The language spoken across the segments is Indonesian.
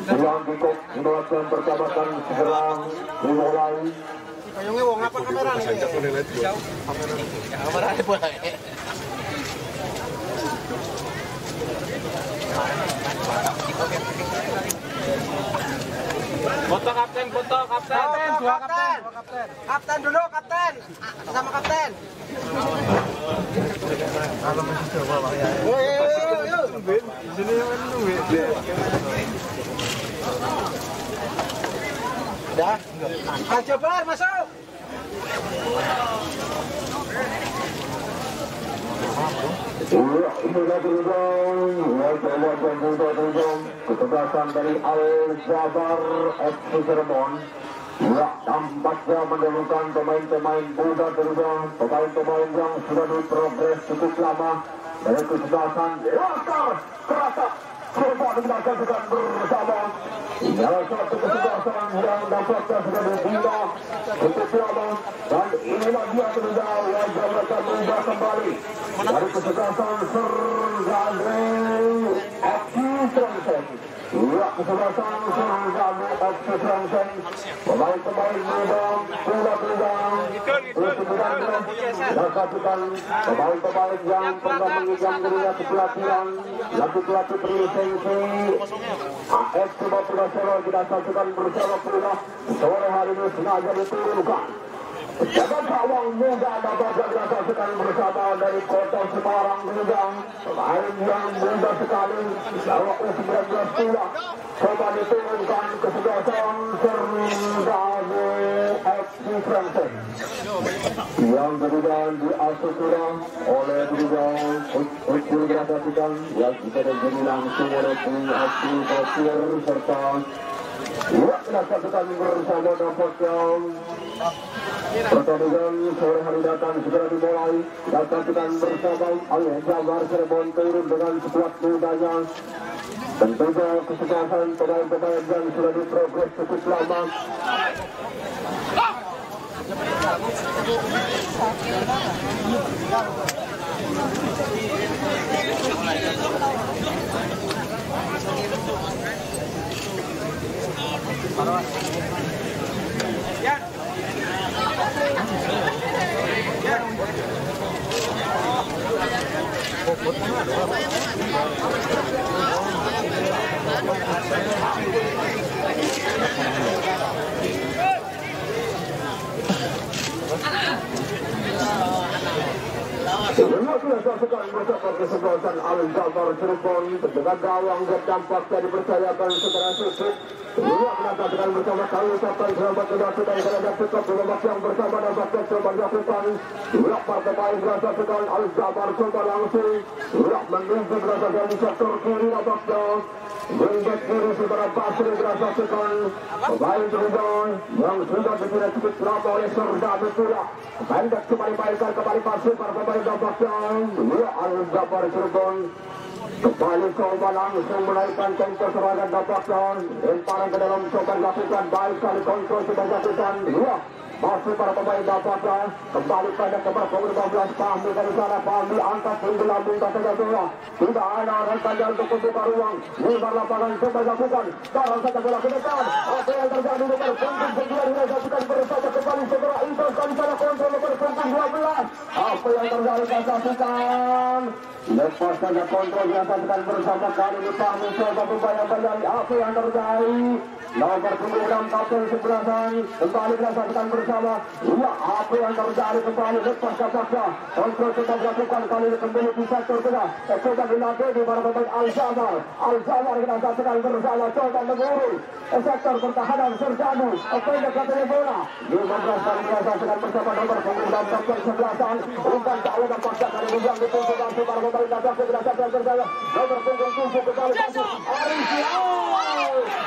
Ruang Dikok melakukan pertamakan segera dimulai. Kayaknya wong apa kamera nih? Kamera boleh. Foto kapten, foto kapten. Dua kapten. Kapten dulu, kapten. Sama kapten. Kalau masih coba Pak ya. Yuk. Sini yang nungguin. Udah. Ayo Bar, masuk. Sudah berubah, ketegasan dari Al-Jabar FC Cirebon. Ya, tampaknya mendahulukan pemain-pemain muda berubah, pemain-pemain yang sudah berprogres cukup lama. Dari ketegasan Laskar terasa Cirebon dilakukan bersama. Salah satu ketegasan yang dampaknya sudah berbina cukup lama. Dan inilah dia sudah wajah mereka berubah kembali. Dari ketegasan Sergandre FC Serangseng. Ya, ketegasan Sergandre FC Serangseng. Pemain-pemain muda lakukan pemain-pemain yang pernah menginjam dunia kepelatihan, pelatih berlisensi AFC Mapolda kita saksikan bersama pula sore hari ini sengaja diturunkan. Jaga gawang muda dapat kita saksikan bersama dari kota Semarang juga. Pemain yang muda sekali, bawa U19 pula coba diturunkan ke ketegasan Sergandre FC Serangseng. Yang kedua diasuh oleh kedua ukur disaksikan yang kita terjadi langsung oleh pengasuh pasir serta kita saksikan bersama dapatnya pertandingan sore hari datang segera dimulai. Kita saksikan bersama Al-Jabar Cirebon turun dengan sekuat mudanya. Tentunya kesuksesan pemain-pemain yang sudah diprogres cukup lama. Sekarang bersama kesebelasan Al-Jabar Cirebon dengan gawang dampaknya dipercayakan secara tutup. Ia menatakan bersama kali ucapan selamat menyaksikan terhadap sikap selamat yang bersama dampaknya coba dilakukan. Ia partai main berdasarkan Al-Jabar coba langsung. Ia menuju berasal dari sektor kiri dampaknya. Menggek kiri saudara Basri berdasarkan pemain Cirebon yang sudah berkira cukup lama oleh Sergandre pula. Menggek kembali mainkan kembali Basri para pemain dampaknya. Ia Al-Jabar Cirebon kembali coba langsung menaikkan tempo serangan dampaknya. Lemparan ke dalam coba dilakukan baik sekali kontrol coba dilakukan. Ia masih para pemain dapatnya kembali pada keberpong 15 Fahmi dari sana. Fahmi angkat tinggi lambung kata bola. Tidak ada rekannya untuk membuka ruang. Lebar lapangan coba dilakukan. Sekarang saja bola ke depan. Apa yang terjadi nomor punggung 9 dilakukan bersama kembali segera Inter kali sana kontrol nomor punggung 12. Apa yang terjadi saksikan. Lepas saja kontrol dilakukan bersama kali ini Fahmi coba membayang-bayangi apa yang terjadi. Nomor punggung 6 kapten sebelasan kembali dilakukan bersama. Iya, apa yang terjadi kembali lepas kapaknya. Kontrol coba dilakukan kali ini kembali di sektor tengah. Coba dilatih di mana pemain Al-Jabar. Al-Jabar kita saksikan bersama coba mengurung sektor pertahanan Sergandre. Pendek katanya bola. 15 kali kita saksikan bersama nomor punggung 6 kapten sebelasan. Umpan tak ada paksa kali ini yang dituntut langsung para pemain dapat kita saksikan bersama. Nomor punggung 7 kembali kasih Arifia.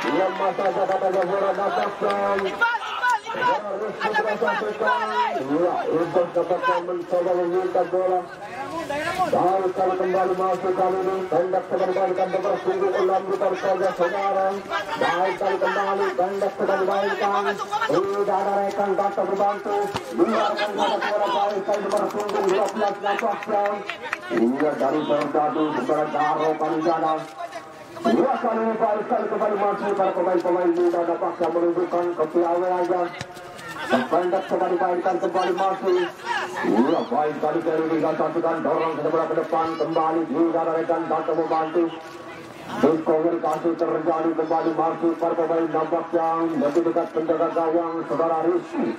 Yang masa katanya bola dapatkan. Harus diperhatikan. Ya, untuk dapatkan mencoba meminta bola. Dan kalau kembali masuk kali ini pendek kembalikan nomor punggung 6 dipersaja Semarang. Baik kali kembali pendek kembalikan. Tidak ada rekan kata berbantu. Biarkan ada bola baik kali nomor punggung 12 dapatkan. Iya dari Sergandre segera Daro kali sana. Dua kali baik kali kembali masuk para pemain-pemain muda dapatnya menunjukkan kepiawaiannya. Pendek sudah dimainkan kembali masuk. Iya baik kali dari Liga Satukan dorong ke sebelah ke depan kembali juga rekan datang membantu. Komunikasi terjadi kembali masuk para pemain nampak yang lebih dekat penjaga gawang saudara Rizky.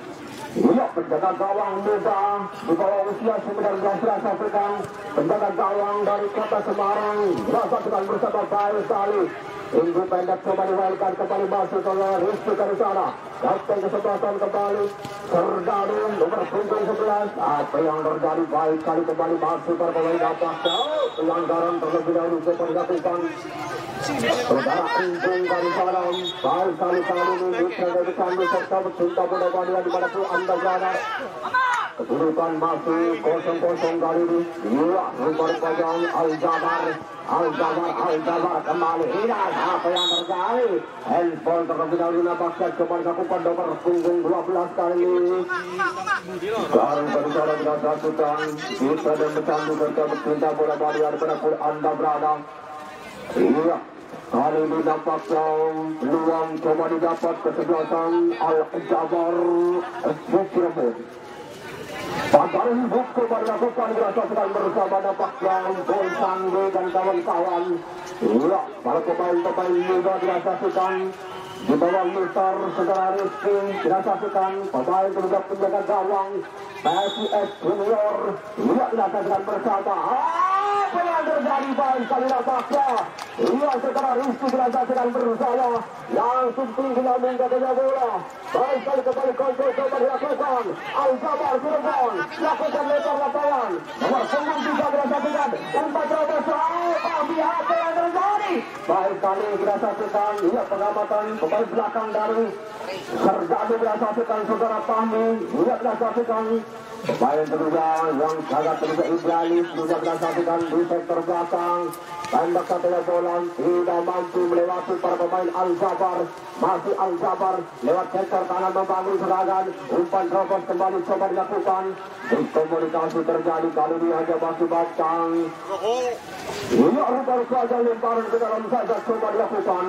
Iya penjaga gawang muda di bawah usia 19 rasakan penjaga gawang dari kota Semarang rasakan bersama baik sekali. Inggu pendek coba diwakilkan kembali masuk oleh Rizky dari sana. Datang kesempatan kembali Serdadu nomor punggung 11. Apa yang terjadi baik kali kembali masuk para pemain dapat pelanggaran terlebih dahulu dilakukan. Saudara Inggung dari sana baik kali ini dari Sandi serta bercinta mudah-mudahan dimanapun anda berada. Kedudukan masih 0-0 kali ini. Iya nomor pojok Al-Jabar kembali hilang. Apa yang terjadi? Handball terlebih dahulu nampaknya kembali dilakukan nomor punggung 12 kali ini. Sekarang berbicara dengan rasukan kita dan bercandu serta bercinta mudah-mudahan dimanapun anda berada. Iya kali ini nampaknya peluang coba didapat kesebelasan Al-Jabar Cirebon. Padahal buku dilakukan dirasakan bersama dapat yang Boy Sandi dan kawan-kawan. Iya, para pemain-pemain muda dirasakan di bawah Mister saudara Rizky dirasakan pemain terhadap penjaga gawang PSIS Junior. Iya dirasakan bersama. Apa yang terjadi baik kali nampaknya? Iya saudara Rizky dirasakan bersama langsung tinggi lambung katanya bola. Baik kali kembali kontrol coba dilakukan Al-Jabar Cirebon lakukan lebar lapangan nomor punggung 3 dirasakan umpan terobosan. Tapi apa yang terjadi? Baik kali dirasakan iya pengamatan pemain belakang dari Serdadu dirasakan saudara Fahmi. Iya dirasakan pemain kedua yang sangat terlibat idealis sudah dirasakan di sektor belakang. Pendek katanya bola tidak mampu melewati para pemain Al-Jabar. Masih Al-Jabar lewat sektor kanan membangun serangan. Umpan terobos kembali coba dilakukan. Komunikasi terjadi kali ini hanya masih batang. Ini baru saja lemparan ke dalam saja coba dilakukan.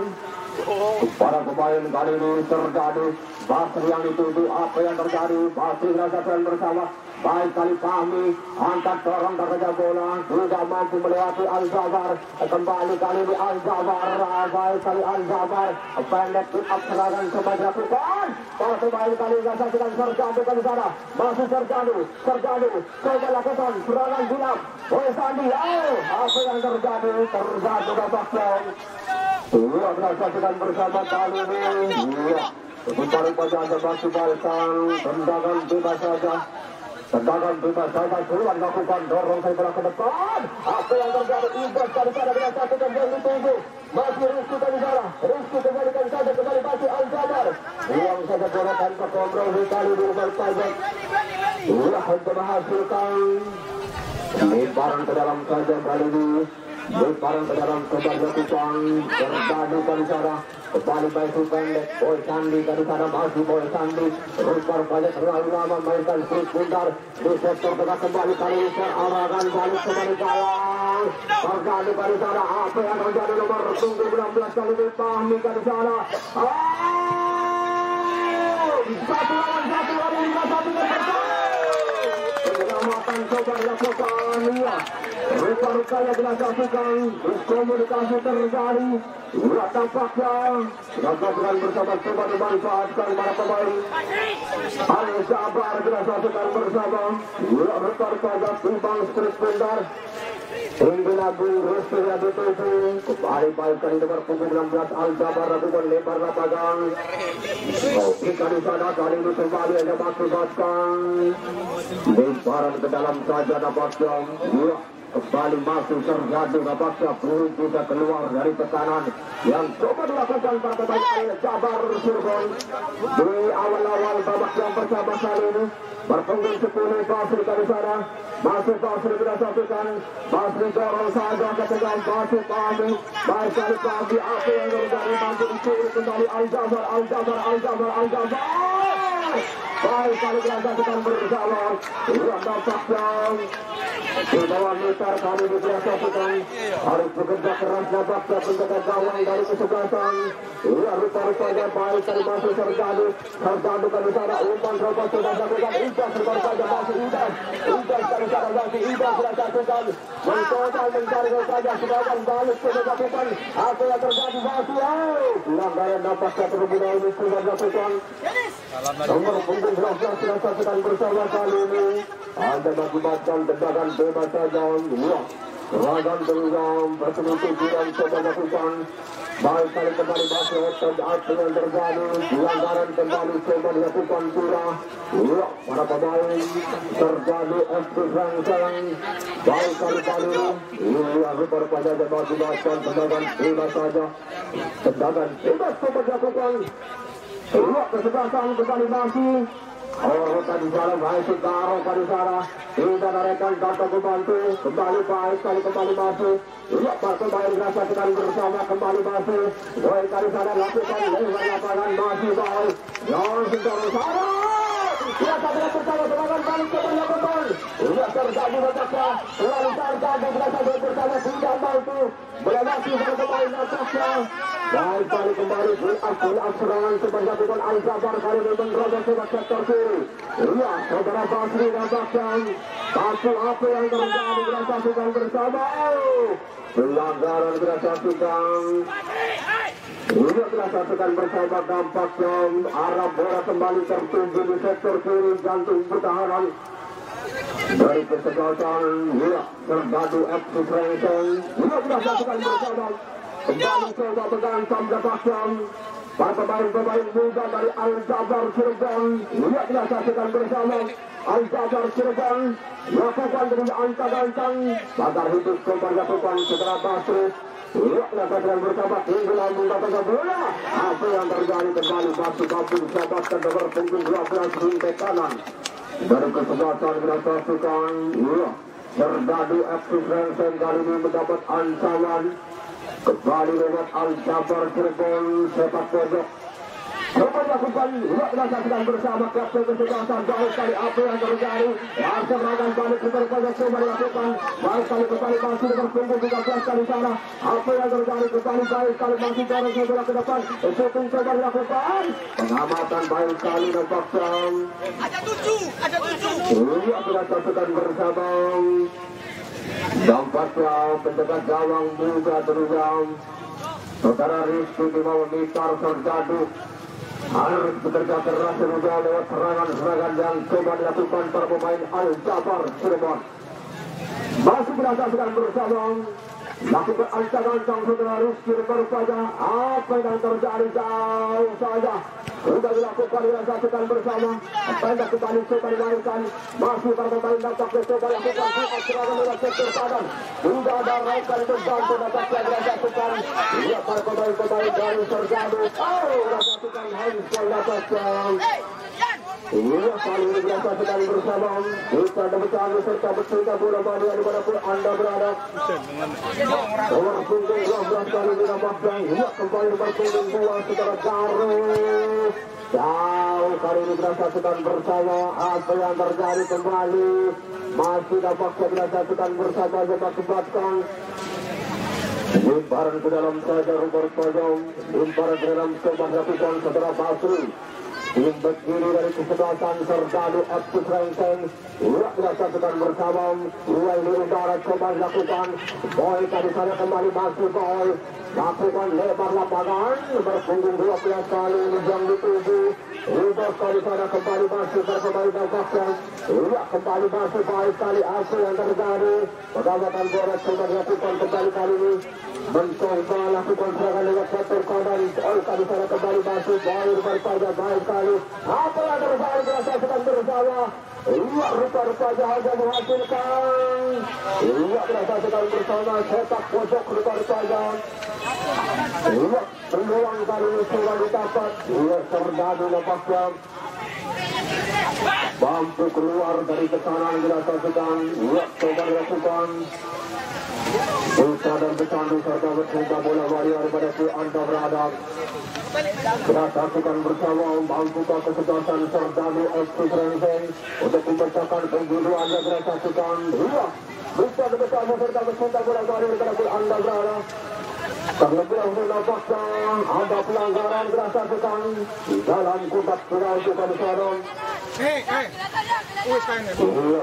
Para pemain kali ini terjadi Basri yang dituju. Apa yang terjadi? Basri rasakan bersama. Baik kali Fahmi angkat dorong kerja bola tidak mampu melewati Al-Jabar. Kembali kali ini Al-Jabar. Baik kali Al-Jabar pendek up serangan coba dilakukan. Para pemain kali ini rasakan Serdadu ke sana. Masih Serdadu coba lakukan serangan bilang Boy Sandi. Apa yang terjadi? Terjadi dampaknya. Iya merasakan bersama kali ini. Iya mencari penjaga masih barisan tendangan bebas saja. Tendangan bebas saja keluar lakukan dorong saya ke depan. Apa yang terjadi? Ibas dari sana merasakan yang ditunggu. Masih Rizky dari sana. Rizky kembalikan saja kembali masih Al-Jabar. Buang saja bola tanpa kontrol kali di rumah saja. Ulah untuk menghasilkan lemparan ke dalam saja kali ini. Lemparan ke dalam coba dilakukan Serdadu dari sana. Kembali baik pendek Boy Sandi dari sana masih Boy Sandi. Rupar banyak terlalu lama mainkan strip bundar di sektor tengah kembali kali ini serangan balik kembali gawang. Serdadu dari sana. Apa yang terjadi nomor punggung 16 kali ini Fahmi dari sana. Satu lawan satu ada 5-1 dan penyelamatan coba dilakukan. Iya rupa-rupanya dilakukan. Komunikasi terjadi. Iya tampaknya dilakukan bersama coba dimanfaatkan para pemain Al-Jabar dilakukan bersama. Iya rupa-rupanya timbang strip bundar. Ingin Agung Rizky yang dituju. Kembali baik kali nomor punggung 16 Al-Jabar lakukan lebar lapangan. Jika di sana kali ini kembali hanya mengakibatkan lemparan ke dalam saja dapatnya. Iya kembali masuk Serdadu dapatnya peluru juga keluar dari tekanan yang coba dilakukan para pemain Al-Jabar Cirebon di awal-awal babak yang pertama kali ini. Berpunggung 10 Basri dari sana. Masih Basri dirasakan. Basri dorong saja ke tengah. Masih Fahmi. Baik kali Fahmi. Apa yang terjadi? Mampu dicuri kembali Al-Jabar. baik kali dilakukan bersama yang tampaknya di bawah meter kali dilakukan harus bekerja keras nampaknya penjaga gawang dari kesebelasan rupa-rupanya baik kali masuk Serdadu kali sana umpan terlepas sudah dilakukan Idas saja masih Idas kali sana masih Idas dilakukan mencoba mencari saja sedangkan balik dilakukan apa yang terjadi masih pelanggaran nampaknya terlebih dahulu sudah dilakukan nomor punggung 12 dilakukan bersama kali ini ada mengakibatkan tendangan bebas saja serangan berulang bertemu tujuan coba dilakukan baik kali kembali masuk apa yang terjadi pelanggaran kembali coba dilakukan pula para pemain terjadi ekstrim rangsang baik kali rupa-rupanya ada mengakibatkan tendangan bebas saja tendangan bebas coba dilakukan kesebelasan kembali masih tadi jalan baik Sutaro pada sana tidak narekan kata membantu kembali baik kali kembali masuk para pemain rasa sekali bersama kembali masuk baik kali sana lakukan lewat lapangan masih baik yang Sutaro sana tidak ada pertama serangan balik ke belakang tidak terjadi letaknya selalu terjadi berasa bersama tidak mampu melewati para pemain atasnya baik kali kembali akul serangan sebanyak Al-Jabar kali ini menerobos ke sektor kiri saudara Basri nampakkan satu apa yang terjadi dirasakan bersama pelanggaran dirasakan ini dirasakan bersama dampaknya arah bola kembali tertuju di sektor kiri jantung pertahanan dari kesebelasan Serdadu FC Srengsen dirasakan bersama kembali coba mengancam dapatkan para pemain-pemain muda dari Al-Jabar Cirebon dirasakan bersama Al-Jabar Cirebon melakukan dengan angka-angkang agar hidup kembali lakukan setelah Basri dirasakan bersama tinggalan mendapatkan bola apa yang terjadi kembali Basri mampu diselamatkan nomor punggung 12 rintek kanan dari kesebelasan dirasakan Serdadu FC Srengsen kali ini mendapat ancaman kembali lewat Al-Jabar Cirebon sepak pojok coba dilakukan dirasakan bersama kapten kesebelasan jauh kali apa yang terjadi serangan balik ke pojok coba dilakukan baik kali kembali masih dengan punggung 13 kali sana apa yang terjadi kembali baik kali masih dorong bola ke depan shooting coba dilakukan pengamatan baik kali nampaknya ada 7 dirasakan bersama dampaknya penjaga gawang muda terulang saudara Rizky di bawah meter Serdadu harus bekerja keras juga lewat serangan-serangan yang coba dilakukan para pemain Al-Jabar Cirebon masih dirasakan bersama lakukan ancang-ancang saudara Rizky rupanya apa yang terjadi jauh saja sudah dilakukan dirasakan bersama pendek kembali coba dimainkan masih para pemain dampaknya coba dilakukan serangan lewat sektor kanan sudah ada raikan untuk bantu dampaknya dirasakan para pemain dari Serdadu dirasakan handball dampaknya kali ini dirasakan bersama kita demikian serta bercerita bola balik dimanapun anda berada nomor punggung 12 kali ini nampaknya kembali berpunggung 2 secara Garut jauh kali ini dirasakan bersama apa yang terjadi kembali masih dampaknya dirasakan bersama mengakibatkan limparan ke dalam saja Robert Pojong limparan ke dalam coba dilakukan saudara Basri tim berdiri dari kesebelasan Serdadu FC Srengsen dirasakan bersama ini udara coba dilakukan boy tadi sana kembali masuk boy lakukan lebar lapangan berpunggung 12 kali yang dituju Ribos kali sana kembali masuk berpemain dampaknya kembali masuk baik kali apa yang terjadi pengamatan bola coba dilakukan kembali kali ini mencoba lakukan serangan lewat sektor kanan kali sana kembali masuk baik berpada baik kali apa yang terjadi dirasakan bersama rupa-rupanya hanya menghasilkan dirasakan bersama sepak pojok rupa-rupanya peluang kali ini sudah didapat Serdadu nampaknya mampu keluar dari tekanan dirasakan coba dilakukan Putra dan bercandu serta bercinta bola warrior pada si anda berada. Kita saksikan bersama membuka kesebelasan Serdadu FC Renseng untuk membacakan pembunuhan yang kita saksikan. Iya, bisa bersama serta bercinta bola warrior pada si anda berada. Terlebih dahulu nampaknya ada pelanggaran kita saksikan di dalam kotak penalti pada Sadon. Iya,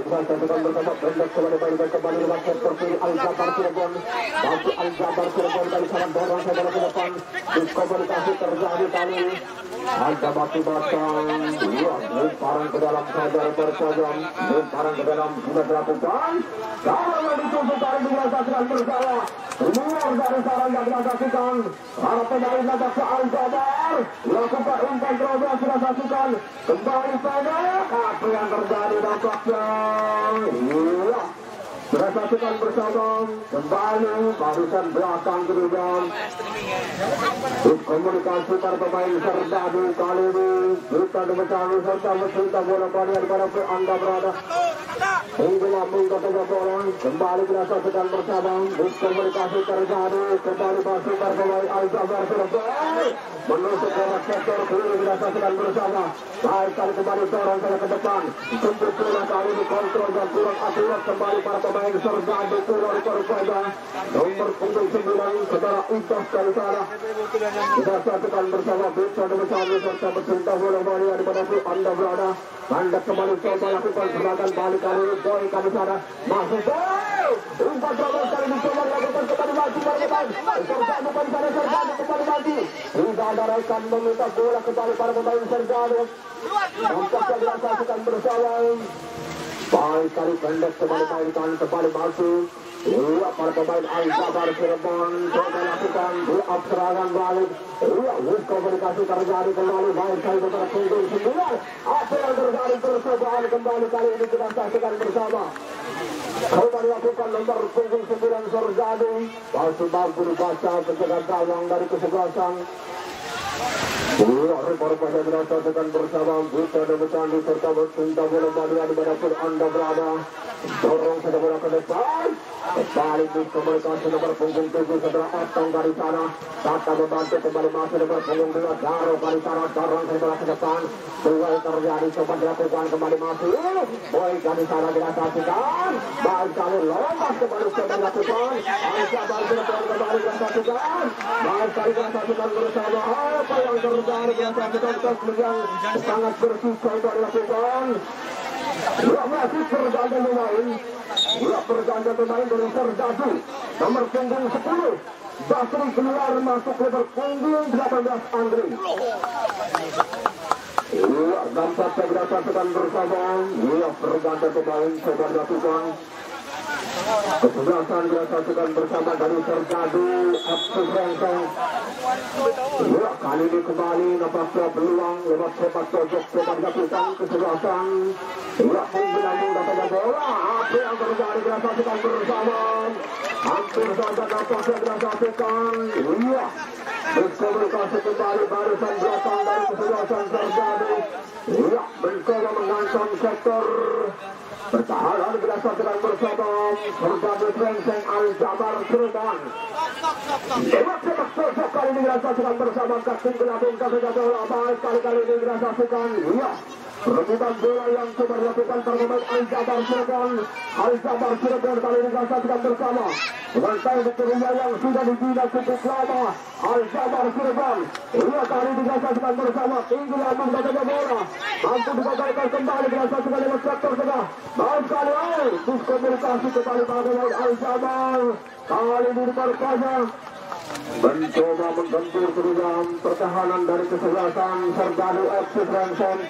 kita saksikan bersama pendek kembali lewat seperti Al-Jabar Cirebon. Bagi Al-Jabar Cirebon dari salam dorong ke depan. Diskomunikasi terjadi kali ini. Ada batu-batang. Iya, lemparan ke dalam sadar berpojok. Lemparan ke dalam sudah dilakukan. Kalau ditutup dari dirasakan bersama. Keluar dari sarang yang dilakukan. Para pemain latak ke Al-Jabar. Lakukan umpan terobos dilakukan. Kembali pendek. Apa yang terjadi dampaknya? Iya. Dilakukan bersama. Kembali barisan belakang kemudian. Komunikasi para pemain Serdadu kali ini. Kita dimencangi serta mencinta bola panian pada anda berada. Hingga lambung kata bola. Kembali dilakukan bersama. Komunikasi terjadi. Kembali masuk para pemain Al-Jabar Cirebon. Menusuk ke sektor kiri dilakukan bersama. Baik kali kembali dorong ke depan. Sempit bola kali dikontrol dan kurang akurat kembali para pemain Serdadu kurang berpada. Nomor punggung 9 saudara Ucap dari sana. Kita saksikan bersama bisa bersama serta bercinta bola bola di pada anda berada. Anda kembali coba lakukan serangan balik kali ini boy kami sana masuk boy. Umpan terobos kali ini coba lakukan kembali maju depan. Serdadu kembali sana Serdadu kembali maju. Tidak ada rekan meminta bola kembali para pemain Serdadu. Nampaknya kita saksikan bersama. Baik kali pendek kembali mainkan kembali masuk. Iya, para pemain Al-Jabar Cirebon coba lakukan buat serangan balik. Iya, komunikasi terjadi kembali baik kali beberapa punggung 9. Apa yang terjadi percobaan kembali kali ini kita saksikan bersama. Coba dilakukan nomor punggung 9 Serdadu. Masih mampu dibaca pencegahan gawang dari kesebelasan. Iya, reportase dirasakan bersama Buta dan Bercandu serta bercinta bola bola di mana pun anda berada. Dorong saja bola ke depan. Kembali di komunikasi nomor punggung 7 saudara Otong dari sana. Tata membantu kembali masuk nomor punggung 2 Daro dari sana. Dorong saja bola ke depan. Dua terjadi coba dilakukan kembali masuk. Boy dari sana dirasakan. Baik kali lompat kembali coba dilakukan. Al-Jabar Cirebon kembali dirasakan. Baik kali dirasakan bersama. Apa yang terjadi dirasakan yang sangat bersih coba dilakukan. Ya masih perganda pemain. Ya perganda pemain dari Serdadu. Nomor punggung 10. Basri keluar masuk lebar punggung 18 Andri. Iya, dampaknya dirasakan bersama. Iya, perganda pemain coba dilakukan. Kesebelasan dirasakan bersama dari Serdadu FC Renseng. Ya, kali ini kembali nampaknya peluang lewat sepak pojok coba dilakukan kesebelasan. Ya, mungkin dapat bola. Apa yang terjadi dirasakan bersama. Hampir saja nampaknya dirasakan. Iya, berkomunikasi kembali barisan belakang dari kesebelasan Serdadu. Iya, mencoba mengancam sektor pertahanan dirasakan bersama Serdadu Renseng Al-Jabar Cirebon. Lewat sepak pojok kali ini dirasakan bersama Kasih Gelabung Kasih bola. Baik kali ini dirasakan. Iya, rebutan bola yang coba dilakukan terhadap Al-Jabar Cirebon. Al-Jabar Cirebon kali ini dirasakan bersama dengan tanggung jawab yang sudah dibina cukup lama. Al-Jabar Cirebon. Iya, kali ini dirasakan bersama tinggi lambung Kasih bola. Mampu dibatalkan kembali dirasakan lewat sektor tengah. Baik kali ini diskomunikasi kembali pada Al-Jabar. Kali ini diperkasa mencoba menggentur ke dalam pertahanan dari kesebelasan Serdadu FC Renseng.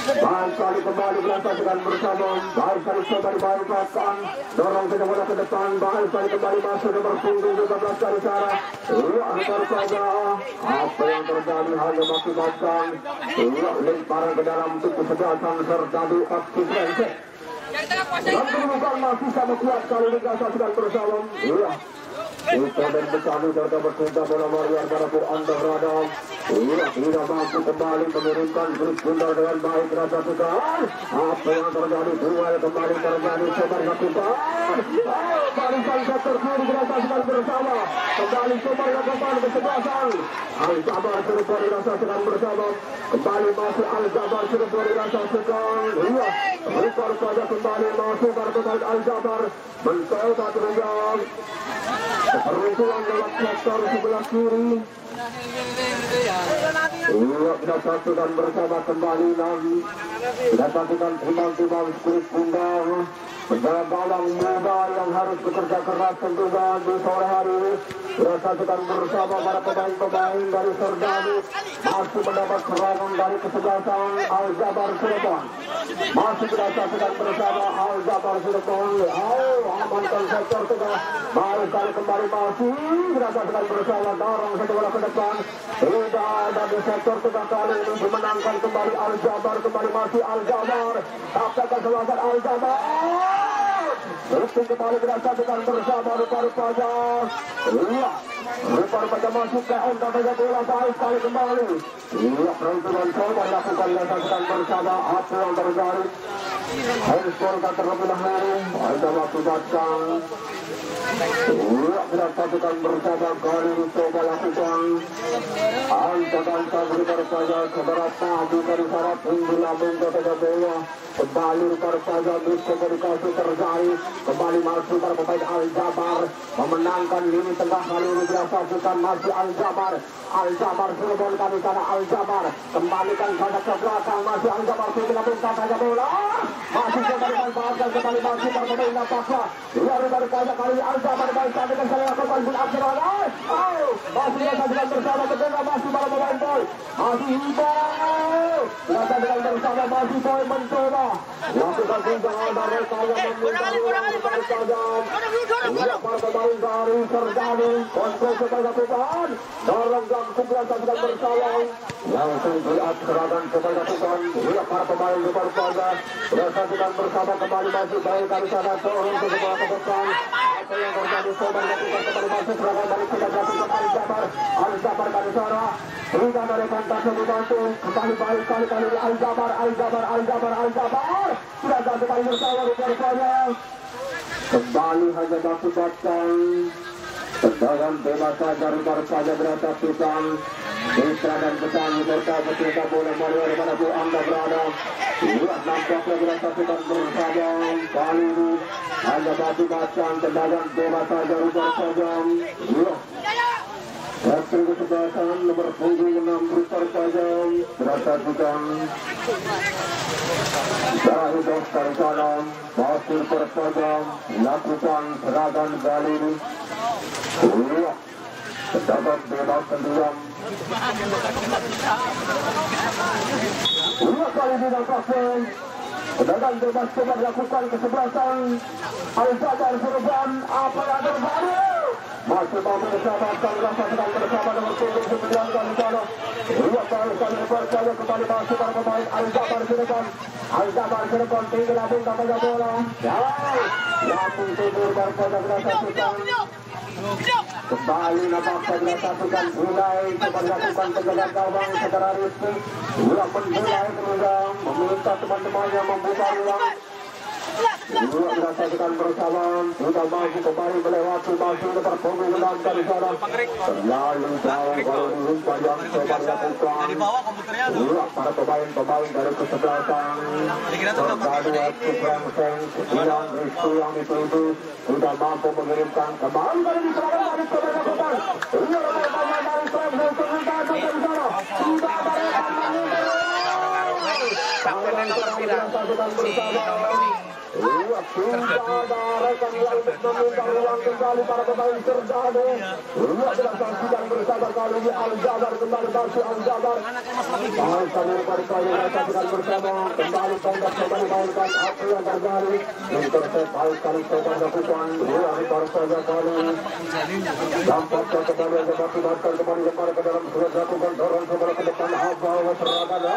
Baik kali kembali dirasakan bersama. Baik kali coba dimanfaatkan. Dorong saja bola ke depan. Baik kali kembali masuk nomor punggung 12 dari sana. Iya, antar saja. Apa yang terjadi hanya mengakibatkan. Iya, lemparan ke dalam untuk kesebelasan Serdadu FC Renseng. Dan bukan masih sama kuat kali ini dirasakan bersama. Iya, Itu dan bersama serta bercinta bola Maria Barapur anda berada. Ia tidak mampu kembali mengirimkan grup bunda dengan baik rasa sukan. Apa yang terjadi duel kembali terjadi Sobar lakukan. Barisan sektor kiri dirasakan bersama. Kembali Sobar lakukan kesebelasan. Al-Jabar serba dirasakan bersama. Kembali masih Al-Jabar serba dirasakan. Ia rekor saja kembali masuk berkait Al-Jabar mencoba terjang. Peruntukan lewat sektor sebelah kiri. Ia kita satukan bersama kembali lagi. Kita satukan timbang-timbang kulit pundak. Menjaga bawang muda yang harus bekerja keras tentunya di sore hari ini. Kita satukan bersama para pemain-pemain dari Serdani. Masih mendapat serangan dari kesebelasan Al-Jabar Cirebon. Masih kita satukan bersama Al-Jabar Cirebon. Amankan sektor tengah. Baru kali kembali masih kita satukan bersama dorong satu bola ke depan. Tidak ada di sektor tengah kali ini dimenangkan kembali Al-Jabar. Kembali masih Al-Jabar. Tapi kesebelasan Al-Jabar. Terus kembali kita satukan bersama rupa-rupanya. Iya, rupa-rupanya masuk ke ongkar saja bola baik sekali kembali. Iya, peruntukan coba lakukan kita satukan bersama apa yang terjadi. Handball kan terlebih dahulu. Ada waktu datang. Iya, kita satukan bersama kali ini coba lakukan. Angkat-angkat rupa-rupanya seberapa dari syarat hingga lambung ke saja bola. Kembali rupa-rupanya miskomunikasi terjadi. Kembali masuk para pemain Al-Jabar memenangkan lini tengah kali ini kita saksikan masih Al-Jabar. Al-Jabar Cirebon kami sana Al-Jabar kembalikan saja ke belakang masih Al-Jabar sudah minta saja bola masih kembali manfaatkan kembali masih para pemain Napaksa dari kaca kali ini Al-Jabar baik saja dengan saya lakukan pun akhir masih kita saksikan bersama kedua masih para pemain boy masih hibau kita saksikan bersama masih boy mencoba lakukan guncangan dari kaya meminta bola saja para pemain dari Serdani kontrol sebagai Tuhan dorong jam 11 saksikan bersama langsung lihat serangan kepada Tuhan lihat para pemain rupa-rupanya kita saksikan bersama kembali masuk dari kali sana dorong ke sebelah ke depan apa yang terjadi Sobar lakukan kembali masuk serangan balik kita jatuhkan Al-Jabar kali sana tidak dari pantas membantu kembali baik kali-kali Al-Jabar sudah jatuh kembali bersama rupa-rupanya kembali hanya masuk batang tendangan bebas saja rupa-rupanya berasa pisang Mitra dan petani serta peserta bola Mario dimanapun anda berada lihat nampaknya berasa pisang bersama kali ini hanya masuk batang tendangan bebas saja rupa-rupanya Hasil kesebelasan nomor punggung 6 rupa-rupanya berasa pisang dari dokter sana masih berpajang lakukan serangan kali ini iya terdapat bebas tentuan iya kali ini nampaknya tendangan bebas coba dilakukan kesebelasan Al-Jabar Cirebon apa yang terjadi masih mampu diselamatkan rasa sedang bersama nomor punggung 9 kali sana iya kali berjaya kembali masuk para pemain Al-Jabar Cirebon tinggi labung katanya bola labung tidur berpajak rasa sedang kembali nampaknya dilakukan mulai coba dilakukan penjagaan gawang secara risiko mulai terus meminta teman-temannya membuka ruang dirasakan bersama sudah masuk kembali melewati masuk ke perpunggung dan dari sana terlalu jauh kalau diumpan yang coba dilakukan para pemain dari kesebelasan Serdadu Supremseng yang Rizky yang dituju sudah mampu mengirimkan kembali dari diserahkan dari coba dilakukan ini adalah dari Supremseng sementara dari sana sudah rekan yang meminta ruang kembali para pemain Serdadu dilakukan bersama kali ini Al-Jabar kembali masuk Al-Jabar kami dilakukan bersama kembali kontak kembali mainkan apa yang terjadi intercept kali coba dilakukan baru saja kali dampaknya kembali yang dapat dimakan kembali ke dalam sudah dilakukan dorong kembali ke depan apa serangan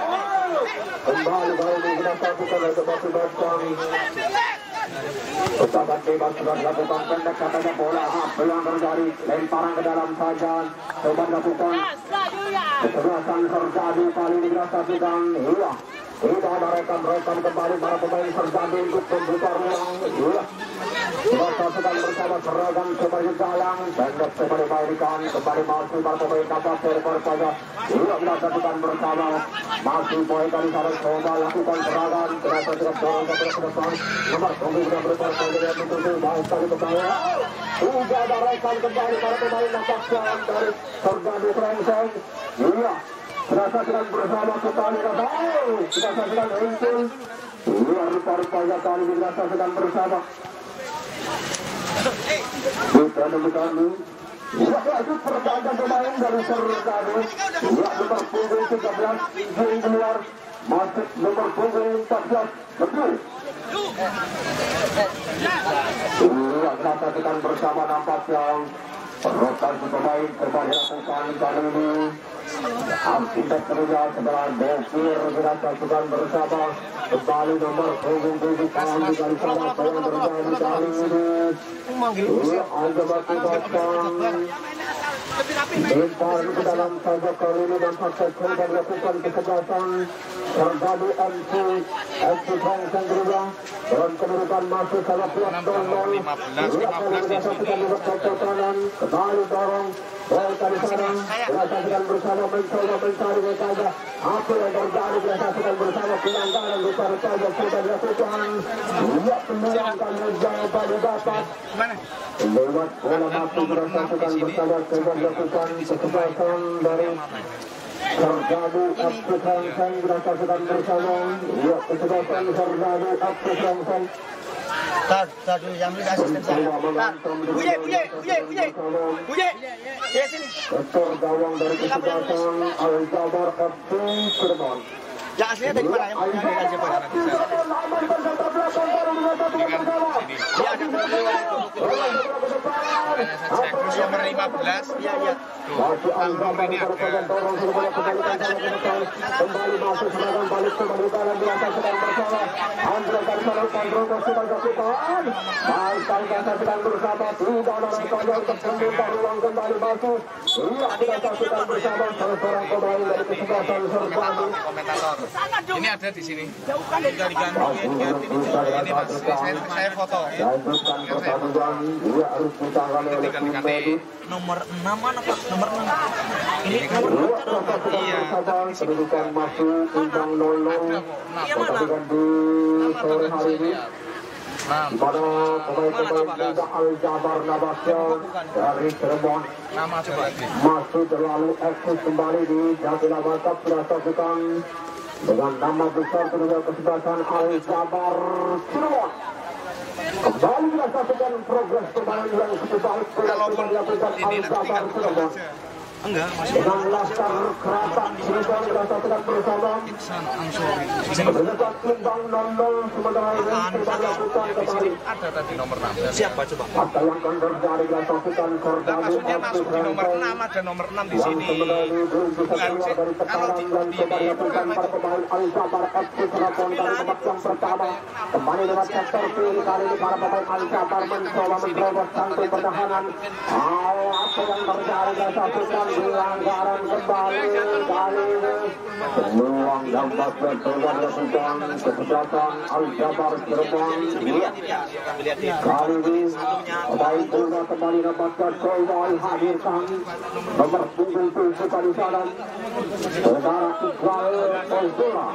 kembali kali ini kita lakukan yang dapat dimakan Tendangan bebas sudah dilakukan, pendek katanya bola, apa yang terjadi? Lemparan ke dalam saja, coba dilakukan. Kesebelasan terjadi kali ini dirasakan. Iya, tidak ada rekan-rekan kembali para pemain terjadi untuk membuka ruang. Iya, dirasakan bersama seragam kembali jalan, pendek coba dimainkan, kembali masuk para pemain dapat server saja. Iya, dirasakan bersama masih poin kali sana coba lakukan seragam, terasa tidak dorong ke depan. Nomor punggung sudah berubah saja untuk baik kali ke bawah. Tidak ada rekan kembali para pemain dapat jalan dari terjadi serengseng. Iya, dirasakan bersama kembali dirasakan unggul. Iya, rupa-rupanya kali ini dirasakan bersama. Kita demikian Iya, itu pergantian pemain dari Sergado. Iya, nomor punggung 13 izin keluar, masuk nomor punggung 14 betul. Iya, dirasakan bersama nampak yang rotasi pemain kembali lakukan kali ini. Arsitek terlihat setelah Bokir dirasakan bersama kembali nomor punggung 7 kali dari sana yang terjadi kali ini. Iya, ada batu basang lempar ke dalam saja kali ini dan Arsitek dan lakukan kesebelasan terjadi MC Serengseng berubah dan kedudukan masih sangat kuat 0-0. Iya, kali dirasakan di bagian kanan kembali dorong bola dari sana dirasakan bersama mencoba mencari saja apa yang terjadi dirasakan bersama pelanggaran besar saja sudah dilakukan. Iya, penyerangan mencoba didapat lewat bola masuk dirasakan bersama sudah dilakukan kesebelasan dari Sergado FC Serengseng dirasakan bersama. Iya, kesebelasan Sergado FC Serengseng. Tar dulu yang beli asisten saya. Bunyi. Ya sini. Rektor gawang dari kesebelasan Al-Jabar FC Cirebon. Ya aslinya dari mana? Yang punya siapa? Nomor 15. Iya, iya. Nomor ini ada. Kembali masuk serangan balik kembali dalam dirasakan bersama. Andro Garsano kontrol sudah dilakukan. Baik sedang bersama tidak ada rekan untuk meminta ruang kembali masuk. Iya, dirasakan bersama salah seorang pemain dari kesebelasan Sergado. Komentator. Ini ada di sini. Tinggal diganti. Ini mas, saya foto. Lanjutkan pertandingan. Ia harus ditangani oleh tim medis. Nomor 6 mana Pak? Nomor 6. Ini nomor Iya, kedudukan masih imbang 0-0. Pertandingan di sore hari ini. Di mana pemain-pemain muda Al-Jabar Nabasya dari Cirebon masih terlalu eksis kembali di Jatinangor Cup dirasakan dengan nama besar kedua kesebelasan Al-Jabar Cirebon. Kembali dirasakan progres pemain yang cukup baik sudah dilakukan Al-Jabar Cirebon. Dengan laskar keratak Cirebon dirasakan bersama mendekat imbang 0-0 sementara ini sudah dilakukan kembali. Ada tadi nomor 6. siapa coba? Apa yang akan terjadi dirasakan Sergado Maksudnya masuk di nomor 6 ada nomor 6 di sini. yang sebenarnya belum bisa keluar dari tekanan dan coba dilakukan para pemain Al-Jabar FC Cirebon dari babak yang pertama. Kembali lewat sektor kiri kali ini para pemain Al-Jabar mencoba menerobos santai pertahanan. Apa yang terjadi dirasakan pelanggaran kembali kali ini. Peluang yang dapat dilakukan kesebelasan Al-Jabar Cirebon. Kali ini pemain bola kembali dapatkan coba dihadirkan nomor punggung 7 kali sana saudara Iqbal Ozora.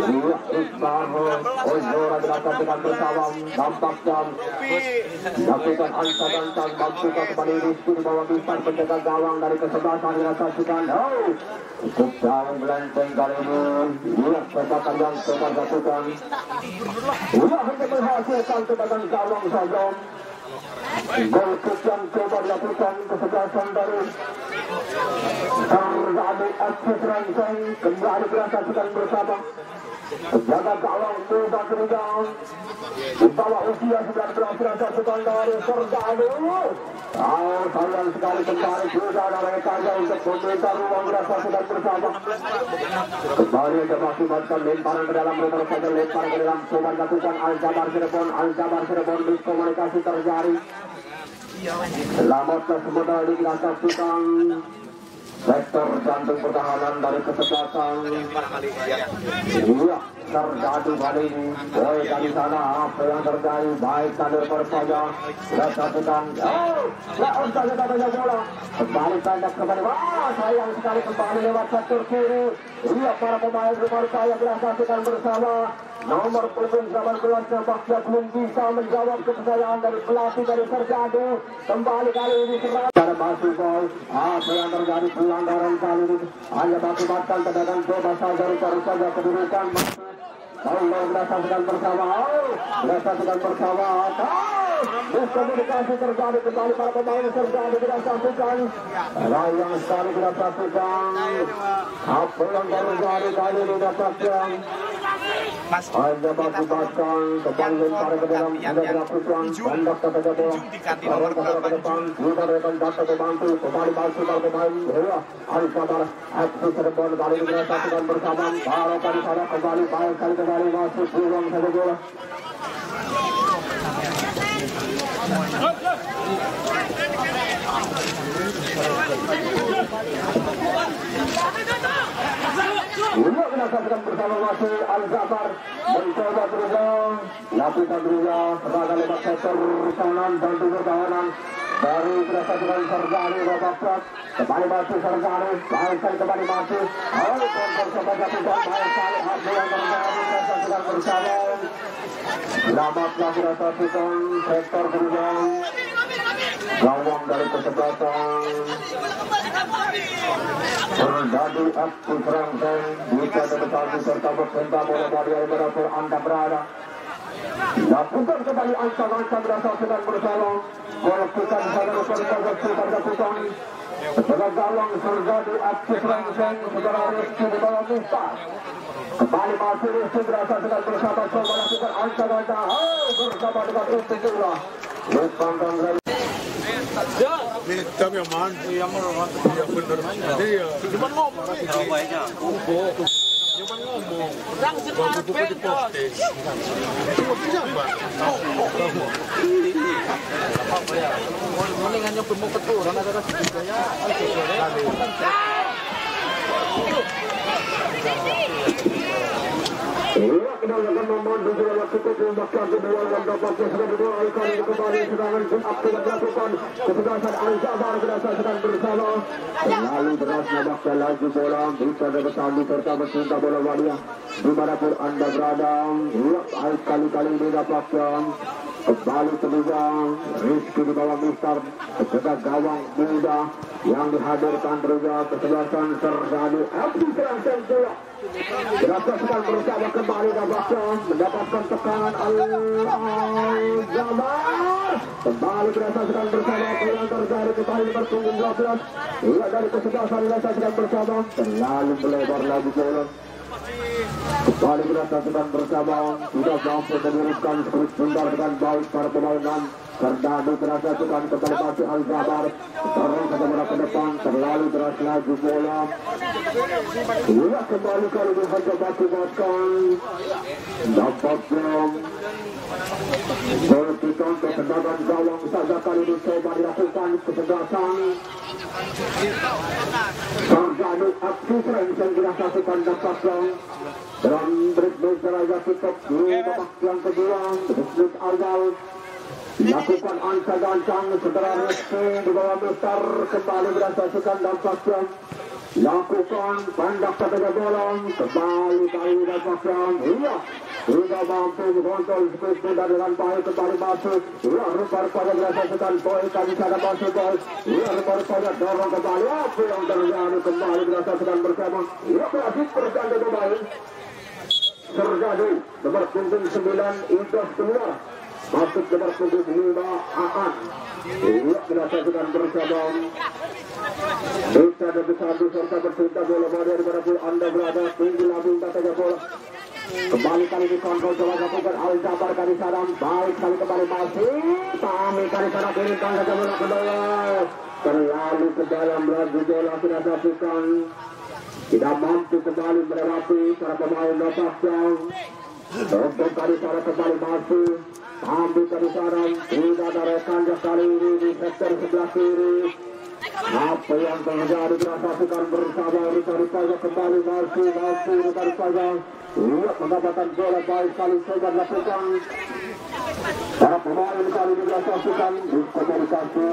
Iya, Iqbal Ozora dirasakan bersama nampaknya dilakukan ancang-ancang mampukan kembali Rizky di bawah bintang penjaga gawang dari kesebelasan dirasakan. Cukup jauh melenteng kali ini. Iya, sepakan yang coba dilakukan. Iya, hanya menghasilkan tebakan gawang saja. Gol kick yang coba dilakukan kesebelasan dari Sergado FC Serengseng kembali dirasakan bersama penjaga gawang muda Cirebon di bawah usia 19 dirasakan dari Sergado. Sayang sekali kembali juga mereka untuk meminta ruang berasa sudah bersama. Kembali mengakibatkan lemparan ke dalam motor saja, lemparan ke dalam coba dilakukan Al-Jabar Cirebon miskomunikasi terjadi. Selamatlah sementara dilakukan sektor jantung pertahanan dari kesebelasan. Iya, terjadi kali ini. Boy dari sana apa yang terjadi? Baik kader bersaja. Lakukan. Lawan saja katanya bola. Kembali pendek kembali. Wah, sayang sekali kembali lewat sektor kiri. Iya, para pemain bersaja dilakukan bersama. Nomor punggung 18 nampaknya belum bisa menjawab kepercayaan dari pelatih dari Serjadi. Kembali kali ini serang pada batu gol. Apa yang terjadi pelanggaran kali ini hanya mengakibatkan tendangan bebas saja saja kedudukan. Allah berdasarkan bersama. Berdasarkan bersama. Miskomunikasi terjadi kembali para pemain Serjadi dilakukan. Layang sekali dilakukan. Apa yang terjadi kali ini dapatkan. Hanya mengakibatkan kembali lempar ke dalam ada dilakukan bandak kata bola orang ke depan kita akan datang membantu kembali masuk para pemain bola Al-Jabar FC Cirebon kali ini dilakukan bersama para kali sana kembali baik kali kembali masuk ruang saja bola. Untuk dilakukan bersama masih Al-Jabar mencoba berusaha lakukan berusaha serangan lewat sektor kanan dan pertahanan dari dilakukan Serjadi Robakrat kembali masuk Serjadi baikkan kembali masuk coba jatuhkan baik sekali hasil yang terjadi dilakukan bersama selamatlah dilakukan sektor berusaha gawang dari kesebelasan Serjadi FC Serangsen bisa dibekali serta bersentak bola dari berapa anda berada. Lakukan kembali ancang-ancang berasa sedang bersama. Melakukan saudara lakukan. Setelah gawang Serjadi FC Serangsen saudara Rizky di bawah Miftah. Kembali masuk Rizky berasa sedang bersama. Coba lakukan ancang-ancang. Bersama dengan Rizky juga. Lupa dan Tapi aman. Iya, benar. Iya. Cuma ngomong aja. Baiknya. Cuma ngomong. Langsung ngapain kok? Cuma siapa? Apa ya? Mendingan nyoba mau keturun ada ya. Iya, kita akan memandu bola cukup membakas bola yang dapatnya sudah berdua kali kembali serangan Jumat sudah dilakukan kesebelasan Al-Jabar sedang bersama lalu deras nampaknya laju bola bisa bertanding serta bercinta bola walia dimanapun anda berada. Iya, kali-kali ini dapatkan kembali terbuka Rizky di bawah Mister kepada gawang muda yang dihadirkan terbuka kesebelasan Serjadi FC Serangsen bola. Sedang bersama kembali mendapatkan tekanan Al-Jabar kembali sedang bersama yang terjadi kembali bertunggung 12 ia dari kesebelasan sedang bersama terlalu melebar lagi bola kembali sedang bersama sudah mampu menurunkan sebentar dengan baik para pemain Serjadi sedang kembali masuk Al-Jabar terus ke depan terlalu deras laju bola. Ia kembali kali ini hanya mengakibatkan dampaknya berhentikan ketendangan gawang saja kali ini coba dilakukan kesebelasan Serjadi FC Serangsen dilakukan dampaknya dalam dribble seraya tutup di babak yang kedua dribble awal lakukan ancang-ancang saudara Rizky di bawah Mister kembali berdasarkan dampaknya lakukan pandak pada bola kembali kali dampaknya iya sudah mampu mengontrol speed dengan baik kembali masuk iya rupa-rupanya berdasarkan boy kali sana masuk boy iya rupa-rupanya dorong kembali apa yang terjadi kembali berdasarkan bersama iya berhasil berjanda kembali Serjadi nomor punggung 9 Indah keluar masuk nomor punggung 5 Aan iya berdasarkan bersama bisa dan besar serta bercinta bola dari manapun anda berada tinggi lambung katanya bola Kembali kali dikontrol coba lakukan Al-Jabar kali sarang. Baik kali kembali masih. Kami kali sarang kirimkan saja bola ke bawah. Terlalu ke dalam lagu bola sudah dilakukan. Tidak mampu kembali melewati para pemain Napasya. Untuk kali sarang kembali masih. Ambil kali sarang. Tidak ada rekannya kali ini di sektor sebelah kiri. Apa yang terjadi dirasakan bersama Rikari Saja kembali masih Rikari Saja. Lihat mendapatkan bola baik kali coba dilakukan. Para pemain kali dirasakan komunikasi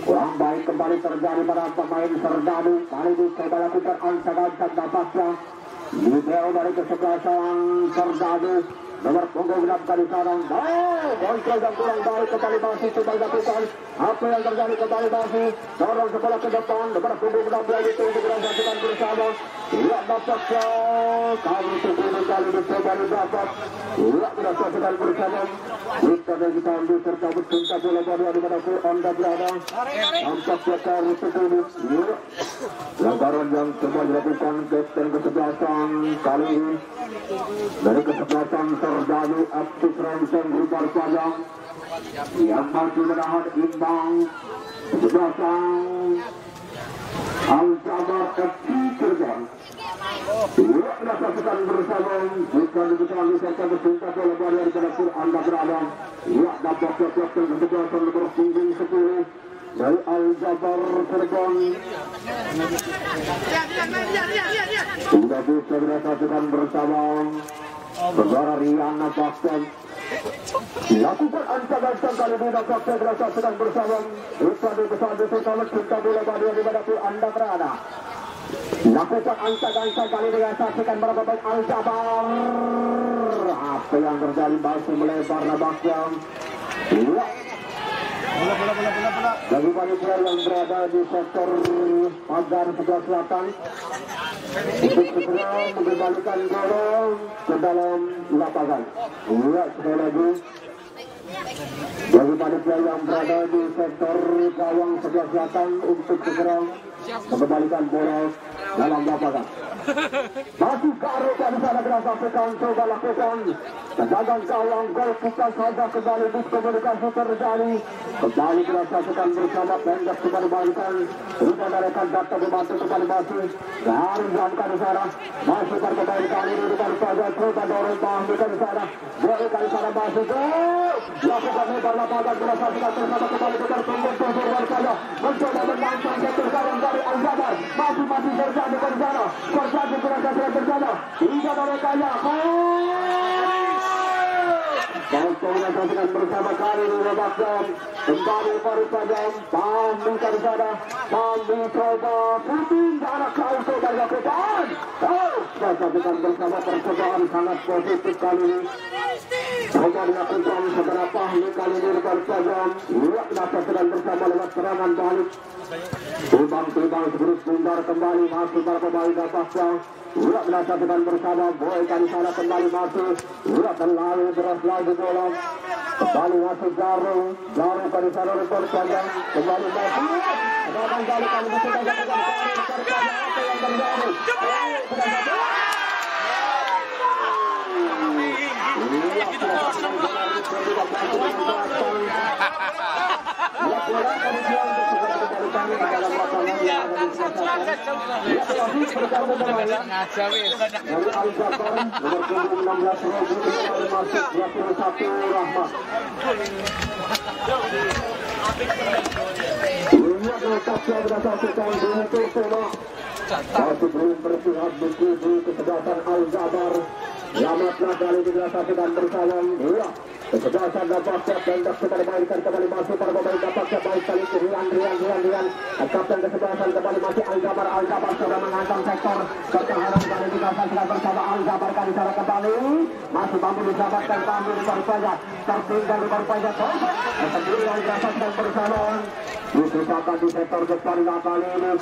kurang baik kembali terjadi pada pemain Serdadu. Kali ini coba lakukan ancang-ancang Napasya. Libero dari kesebelasan Serdadu. Nomor punggung 6 kali sarang. Kontrol yang kurang baik kembali masih coba dilakukan. Apa yang terjadi kembali masih dorong sebelah ke depan. Nomor punggung 6 itu dirasakan bersama. Lihat Napasya. Kali sebelum kali dicoba didapat. Lihat dirasakan bersama. Kita dan kita ambil tercabut cinta bola bola di mana Anda berada. Nampaknya kali sebelum. Pelanggaran yang coba dilakukan Kapten kesebelasan kali ini dari kesebelasan Serdadu aktif rangsang Rikari Saja yang masih menahan imbang kesebelasan Al-Jabar FC Cirebon. Ia merasakan bersama bukan dibutuhkan disertai bercinta bola bola di mana Anda berada. Ia dapat Kapten kesebelasan nomor punggung 10 dari Al-Jabar Cirebon. Sudah bisa dirasakan bersama saudara Rian Napasya. Lakukan ancang-ancang kali ini Napasya dirasakan bersama. Itu besar bersama cinta bola bola di mana Anda berada. Lakukan ancang-ancang kali ini dirasakan berapa baik Al-Jabar. Apa yang terjadi masih melebar Napasya. Bola. Bagi panitia yang berada di sektor pagar sebelah selatan untuk segera mengembalikan bola ke dalam lapangan. Lihat sekali lagi. Bagi panitia yang berada di sektor gawang sebelah selatan untuk segera mengembalikan bola dalam lapangan. Masih Karo di sana dirasakan coba lakukan tendangan gawang gol kita saja kembali diskomunikasi terjadi. Kembali dirasakan bersama pendek kembali balikan. Sudah merekan data membantu kembali masih dari jangka di sana. Masih kembali kali ini Rikari Saja coba dorong bahkan di sana. Boleh kali sana masih gol. Lakukan lebar lapangan dirasakan bersama kembali bertunggu Rikari Saja. Mencoba menantang sektor gawang dari Al-Jabar. Masih terjadi di sana. Terjadi dirasakan bersama. Hingga mereka ya. Kalau dirasakan bersama kali ini Napasya kembali Rikari Saja. Pambi kali sana. Pambi coba puting anak kau coba dilakukan. Dirasakan bersama percobaan sangat positif kali ini. Coba dilakukan seberapa kali ini Rikari Saja. Lihat dirasakan bersama lewat serangan balik. Timbang terus bundar kembali masuk para pemain Napasya. Lihat dirasakan bersama boy kali sana kembali masuk. Lihat terlalu deras lagi bola. Kembali masuk Garu kali sana Rikari Saja. Kembali masuk. Serangan balik kali ini sudah dilakukan Rikari Saja. Apa yang terjadi? Belum berpihak di kubu kesebelasan Al-Jabar. Selamatlah kali dirasakan bersama. Kesebelasan Napasya pendek kembali mainkan kembali masuk para pemain Napasya baik kali ini Rian. Kapten kesebelasan kembali masih Al-Jabar sudah menghantam sektor pertahanan kali dirasakan bersama Al-Jabar kali sana kembali masih mampu diselamatkan Rikari Saja tertinggal Rikari Saja sendiri yang dirasakan bersama Diciptakan di sektor depan kali ini.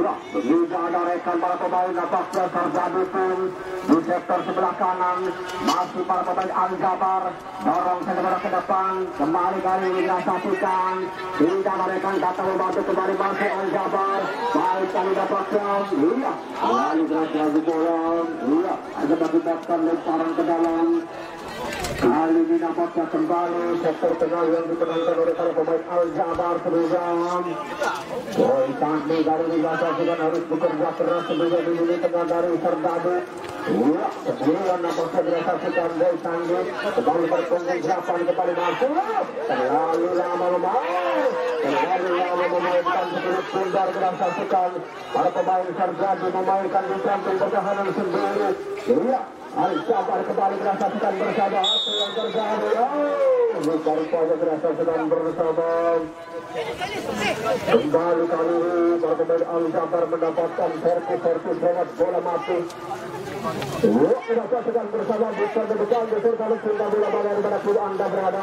Ya, tidak ada rekan para pemain napasnya Serjadi pun di sektor sebelah kanan masih para pemain Al-Jabar dorong segera ke depan kembali kali ini disaksikan tidak ada rekan datang membantu kembali masih Al-Jabar baik kali dapatnya iya kembali lagi bola iya ada mendapatkan lemparan ke dalam. Kali ini nampaknya kembali sektor tengah yang dimenangkan oleh para pemain Al-Jabar sebelum Boy Sandi dari disaksikan harus bekerja keras sebelum ini tengah dari Serdadu. Iya, kemudian nampaknya disaksikan Boy Sandi kembali berpunggung 8 kembali masuk terlalu lama memainkan sepenuh pundar disaksikan para pemain Serdadu memainkan di samping pertahanan sendiri. Iya, Al-Jabar kembali disaksikan bersama apa yang terjadi. Rupanya disaksikan bersama kembali kali ini para pemain Al-Jabar mendapatkan servis lewat bola mati. Disaksikan bersama bukan betul kalau sudah bola balik kepada klub Anda berada.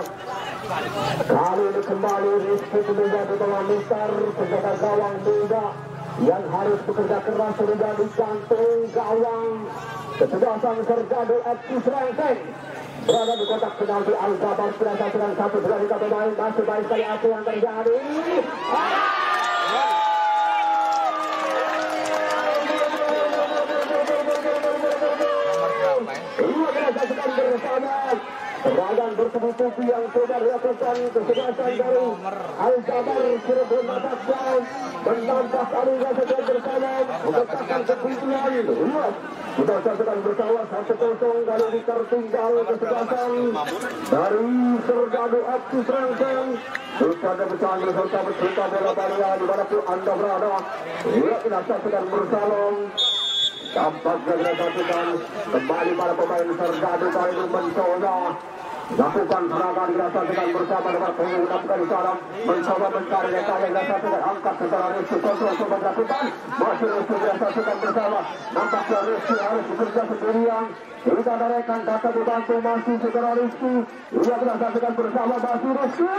Kali ini kembali Rizky menjadi bawah Mister penjaga gawang muda yang harus bekerja keras menjadi jantung gawang. Kesebelasan Serjadi FC Serangkeng berada di kotak penalti Al-Jabar sedang satu dari pemain masih baik sekali apa yang terjadi. Ini disaksikan bersama serangan bertubi-tubi yang sudah dilakukan kesebelasan dari Al-Jabar Cirebon Matakwam menambah kalinya saja bersama mengetakkan kepuntulan. Sudah saksikan bersama 1-0 kali ini tertinggal kesebelasan dari Serjadi FC Serangkeng. Sudah bercanggih serta bercerita bola balia di mana pun Anda berada. Kita saksikan bersama tampaknya disaksikan kembali para pemain Serjadi kali ini mencoba lakukan serangan disaksikan bersama dengan menggunakan sarang mencoba mencari rekayasa yang disaksikan angkat secara Rizky kontrol coba dilakukan masih Rizky disaksikan bersama nampaknya Rizky harus bekerja sendirian tidak ada rekan datang dibantu masih segera Rizky ia disaksikan bersama masih Rizky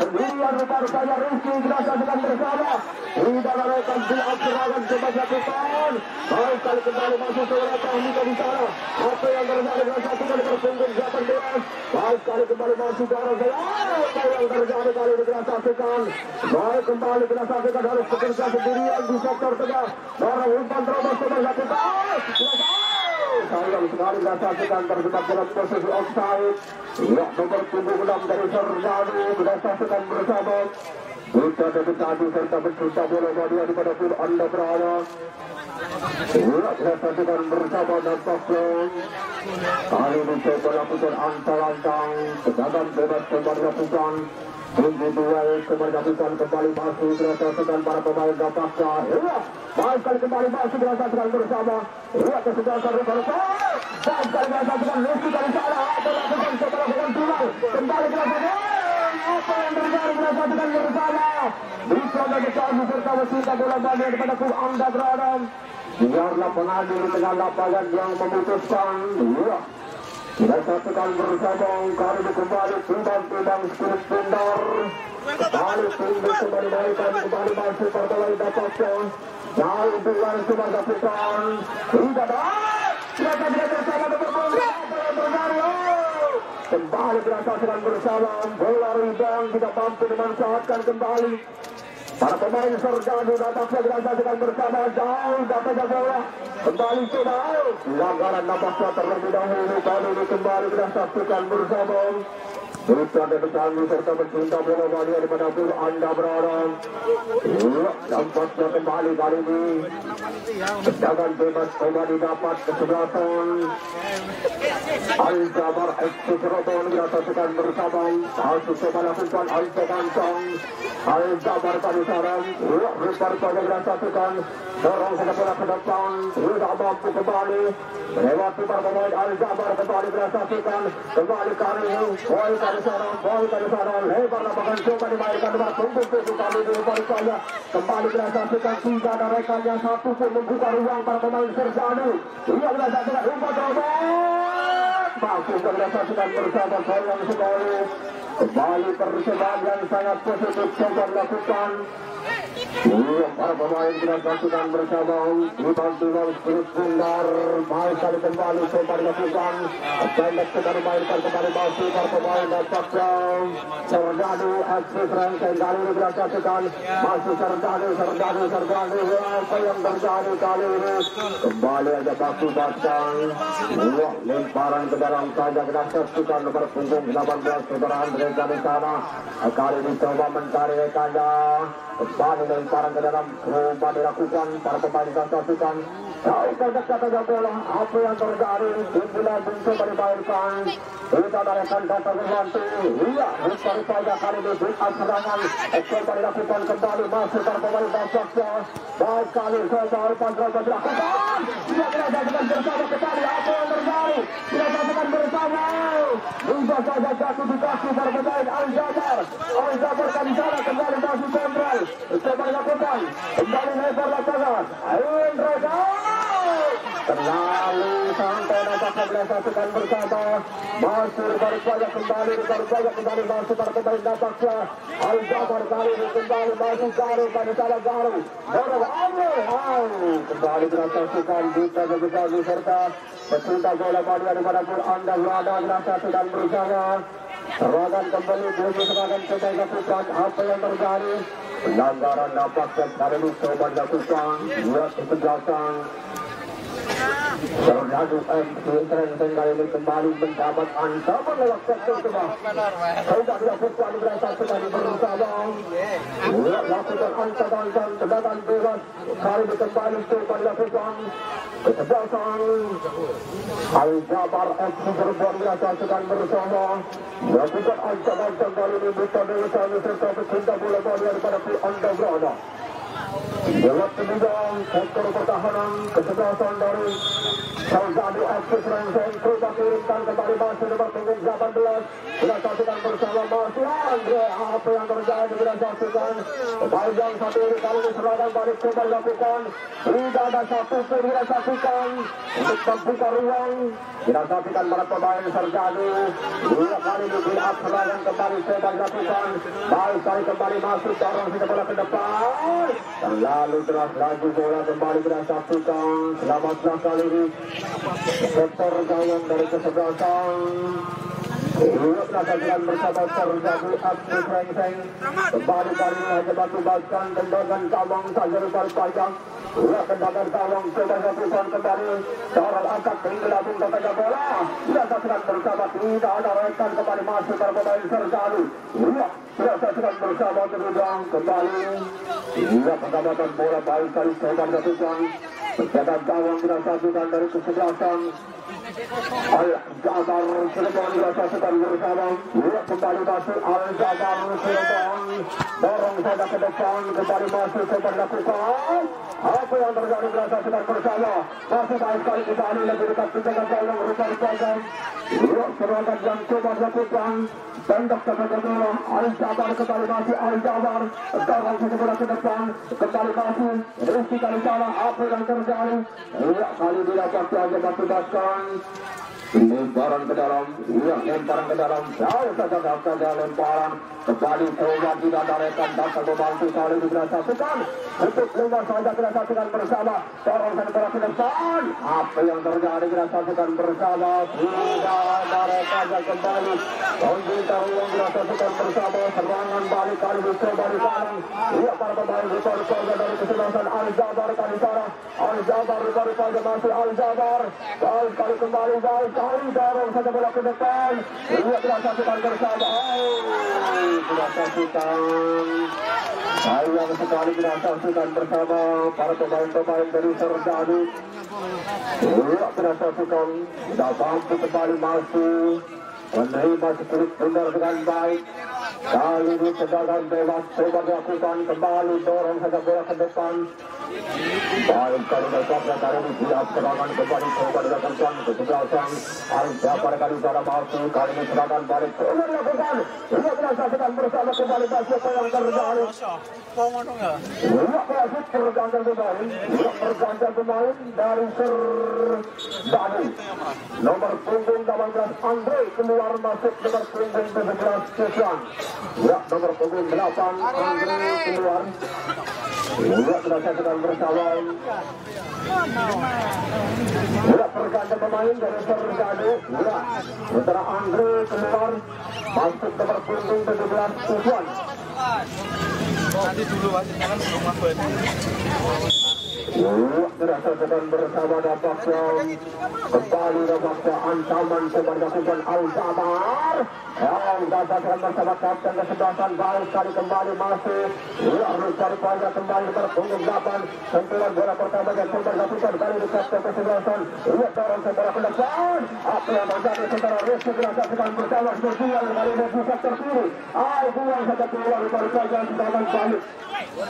sendirian rupanya Rizky disaksikan bersama tidak ada rekan dilakukan serangan coba dilakukan baik kali kembali masih segera Tahmika di sana apa yang terjadi disaksikan berpunggung 18 baik kali kembali masih ke arah saya apa yang terjadi kali ini disaksikan baik kembali disaksikan harus bekerja sendirian di sektor tengah orang umpan terobos coba dilakukan sayang sekali disaksikan terjebak dalam posisi offside ya nomor 76 dari Serjadi disaksikan bersama Buta Debutadi serta bercerita bola badia di pada klub Anda berada. Ya, disaksikan bersama nampaknya kali ini coba lakukan antang-antang tendangan bebas kembali lakukan tinggi duel kembali lakukan kembali masuk disaksikan para pemain nampaknya ya baik kali kembali masuk disaksikan bersama ya kesebelasan Rupa-Rupa baik kali disaksikan Rizky dari sana melakukan setelah dengan tulang kembali dilakukan apa yang terjadi disaksikan bersama bisa besar serta wasita bola badia daripada klub Anda berada. Biarlah pengadil di tengah lapangan yang memutuskan. Iya, kita saksikan bersama kali ini kembali timbang-timbang spirit pindar. Kembali tinggi kembali mainkan kembali masuk pada lain dapatnya. Jauh dengan coba saksikan. Tidak ada. Mereka tidak bersama berbola. Apa yang terjadi? Kembali kita saksikan bersama bola rebound tidak mampu dimanfaatkan kembali. Para pemain Serjadi nampaknya disaksikan bersama jauh dapatnya bola kembali sudah pelanggaran nampaknya terlebih dahulu kali ini kembali disaksikan bersama Buta Debutadi serta bercinta bola badia di mana pun Anda berada. Nampaknya kembali kali ini tendangan bebas coba didapat kesebelasan Al-Jabar FC Cirebon disaksikan bersama masuk coba lakukan ancang-ancang Al-Jabar tadi sarang Rupa-Rupanya disaksikan dorong saja bola ke depan tidak mampu kembali melewati para pemain Al-Jabar kembali disaksikan kembali kali ini bola dari sana lebar lapangan coba dimainkan dengan punggung kali ini Rupa-Rupanya kembali disaksikan tidak ada rekan yang satu pun membuka ruang para pemain Serjadi ia disaksikan umpan terobos masuk disaksikan bersama sayang sekali Kembali percobaan yang sangat positif coba dilakukan. Para pemain kita saksikan bersama dibantu oleh Spirit Bundar. Baik kali kembali coba dilakukan. Pendek kita dimainkan kembali masuk para pemain dapatnya. Serdadu aksi serangkaian kali ini kita saksikan. Masuk Serdadu. Apa yang terjadi kali ini? Kembali aja Bakti Batang. Lemparan ke dalam saja kita saksikan nomor punggung 18 saudara Andre di sana. Kali ini coba mencari rekannya. Kembali lemparan ke dalam rumah dilakukan para pemain kita saksikan. Jauh terdekat saja bola. Apa yang terjadi? Timbulan mencoba dimainkan. Kita akan datang membantu. Iya, baru saja kali ini bukan serangan. Coba dilakukan kembali masuk para pemain basaknya. Baik kali coba dilakukan. Kita saksikan bersama kembali. Apa yang terjadi? Kita saksikan bersama. Bisa saja jatuh di kaki para pemain Al-Jabar. Al-Jabar kali sana kembali masuk kontrol. Coba dilakukan. Kembali lebar lapangan. Indra terlalu santai nampaknya dilakukan bersama. Masuk baru saja kembali masuk para pemain nampaknya Al-Jabar kali ini kembali masuk Garuh pada sana Garuh. Kembali dilakukan bisa berbagi serta pecinta bola Madura dimanapun anda berada dilakukan bersama. Serangan kembali serangan coba dilakukan. Apa yang terjadi? Pelanggaran nampaknya kali ini coba dilakukan. Buat kesebelasan Serdadu MC kali ini kembali mendapat ancaman lewat sektor tengah. Sudah dilakukan berasa sekali bersama. Lakukan ancaman dan tebakan bebas. Kali ini kembali coba dilakukan kesebelasan. Al-Jabar FC berbuat berasa sekali bersama. Lakukan ancaman kembali ini bukan dengan serta pecinta bola daripada anda berada. Lewat kemudian sektor pertahanan kesebelasan dari Serdadu FC Serangkaian coba kirimkan kembali masuk nomor punggung 18. Kita saksikan bersama masih Andre. Apa yang terjadi kita saksikan. Panjang satu ini kali ini serangan balik coba dilakukan. Tidak ada satu pun kita saksikan untuk membuka ruang. Kita saksikan para pemain Serdadu. Dua kali ini bila serangan kembali coba dilakukan. Baik kali kembali masuk dorong kita bola ke depan. Terlalu deras laju bola kembali kita saksikan. Selamatlah kali ini sektor gawang dari kesebelasan. Kita saksikan bersama Serdadu FC Serangkaian. Kembali kali ini hanya batu-batukan tendangan gawang saja dari panjang. Tendangan gawang coba dilakukan kembali. Dorong angkat penggabung kepada bola. Kita saksikan bersama tidak ada rekan kembali masuk para pemain Serdadu. Kita saksikan bersama terudang kembali. Pengamatan bola baik kali coba dilakukan. Penjagaan gawang kita saksikan dari kesebelasan. Al-Jabar Cirebon kita saksikan bersama. Kembali masuk Al-Jabar Cirebon. Dorong saja ke depan. Kembali masuk coba dilakukan. Apa yang terjadi kita saksikan bersama. Masuk baik kali kita ini lebih dekat penjagaan gawang rupa-rupakan. Serangan yang coba dilakukan. Pendek kepada bola. Al-Jabar kembali masuk Al-Jabar. Dorong saja bola ke depan. Kembali masuk. Rizky kali sana. Apa yang terjadi? Kali didapat saja batu-batukan. Lemparan ke dalam, lemparan ke dalam, jauh saja lemparan. Kembali coba tidak ada rekan datang membantu kali ini kita saksikan. Untuk luar saja kita saksikan bersama. Dorong dan bola ke depan. Apa yang terjadi kita saksikan bersama. Tidak ada rekan yang kembali. Konjunta ruang kita saksikan bersama. Serangan balik kali ini coba di kanan. Para pemain rupa-rupanya dari kesebelasan Al-Jabar kali sana. Al-Jabar rupa-rupanya masih Al-Jabar. Baik kali kembali baik. Kali dorong saja bola ke depan. Kita saksikan bersama. Kita saksikan. Sayang sekali kita saksikan bersama para pemain-pemain dari Serdadu. Kita saksikan. Kita mampu kembali masuk. Menerima Spirit Bundar dengan baik. Kali ini tendangan bebas coba dilakukan kembali dorong saja bola ke depan. Baik kali dasarnya kali ini tidak serangan kembali coba dilakukan kesebelasan Al-Jabar kali sana masuk. Kali ini serangan balik coba dilakukan. Kita saksikan bersama kembali masuk apa yang terjadi. Pergantian pemain dari Dani. Nomor punggung 18 Andre keluar masuk nomor punggung 17 Susan. Ya, nomor punggung 8 Andre keluar. Ya, berdasarkan bersama. Ya, pergantian pemain dari Serdadu. Ya, sementara Andre keluar masuk nomor punggung 17 Susan. Nanti dulu aja, jangan belum apa ini. Dirasakan bersama dapatnya kembali dapatnya ancaman keberdakuan Al-Jabar yang dapatkan bersama kapten kesebelasan baik kali kembali masih harus cari poinnya kembali berpunggung 8 sentuhan bola pertama dan keberdakuan kali di kapten kesebelasan lihat dorong ke bola ke depan apa yang terjadi sementara Rizky dirasakan bersama berjuang kali ini di sektor kiri buang saja keluar dari pelajaran sedangkan balik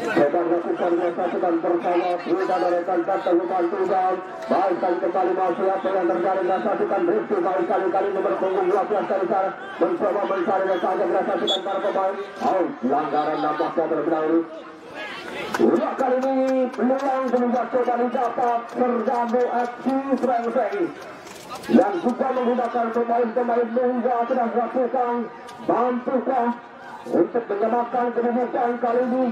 keberdakuan dirasakan bersama kita dari kantor bantuan baik kali kembali masih apa yang terjadi dirasakan Rizky baik kali nomor punggung 12 kali sana mencoba mencari dan saja dirasakan para pemain pelanggaran nampaknya terlebih dahulu. Kali ini peluang kemudian coba didapat Serdadu FC Srengseng yang juga menggunakan pemain-pemain muda sudah melakukan bantukah untuk menyamakan kedudukan kali ini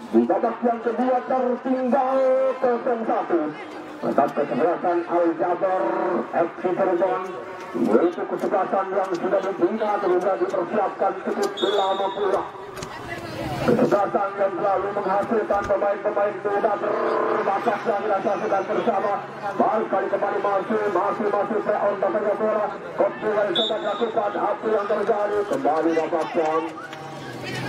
di babak yang kedua tertinggal 0-1 atas kesebelasan Al-Jabar FC Cirebon. Yaitu kesebelasan yang sudah dibina sudah dipersiapkan cukup lama pula. Kesebelasan yang selalu menghasilkan pemain-pemain muda berbakat yang dirasakan bersama. Baik kali kembali masih play-on datangnya bola. Kopulai coba dilakukan apa yang terjadi kembali dapatkan.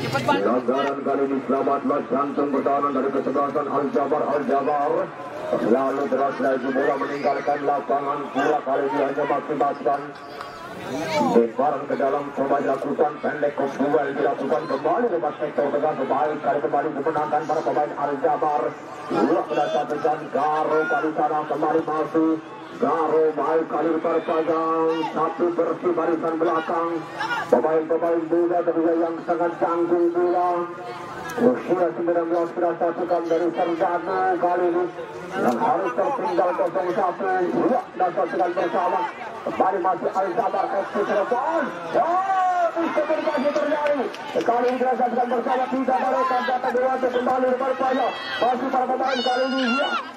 Pelanggaran kali ini selamatlah jantung pertahanan dari kesebelasan Al-Jabar. Lalu terus lagi bola meninggalkan lapangan pula kali ini hanya mengakibatkan lemparan ke dalam coba dilakukan pendek Kopulai dilakukan kembali lepas sektor tengah kembali dimenangkan para pemain Al-Jabar. Bola berdasarkan Garo kali sana kembali masih Garo baik kali terpajang satu bersih barisan belakang pemain-pemain muda kedua yang sangat tangguh bola usia 19 dirasatukan dari Serdadu kali ini yang harus tertinggal 0-1 dirasatukan bersama kembali masih Al-Jabar FC Cirebon bisa berbagai terjadi kali ini dirasatukan bersama tidak merekan data dewasa kembali berpajang masih para pemain kali ini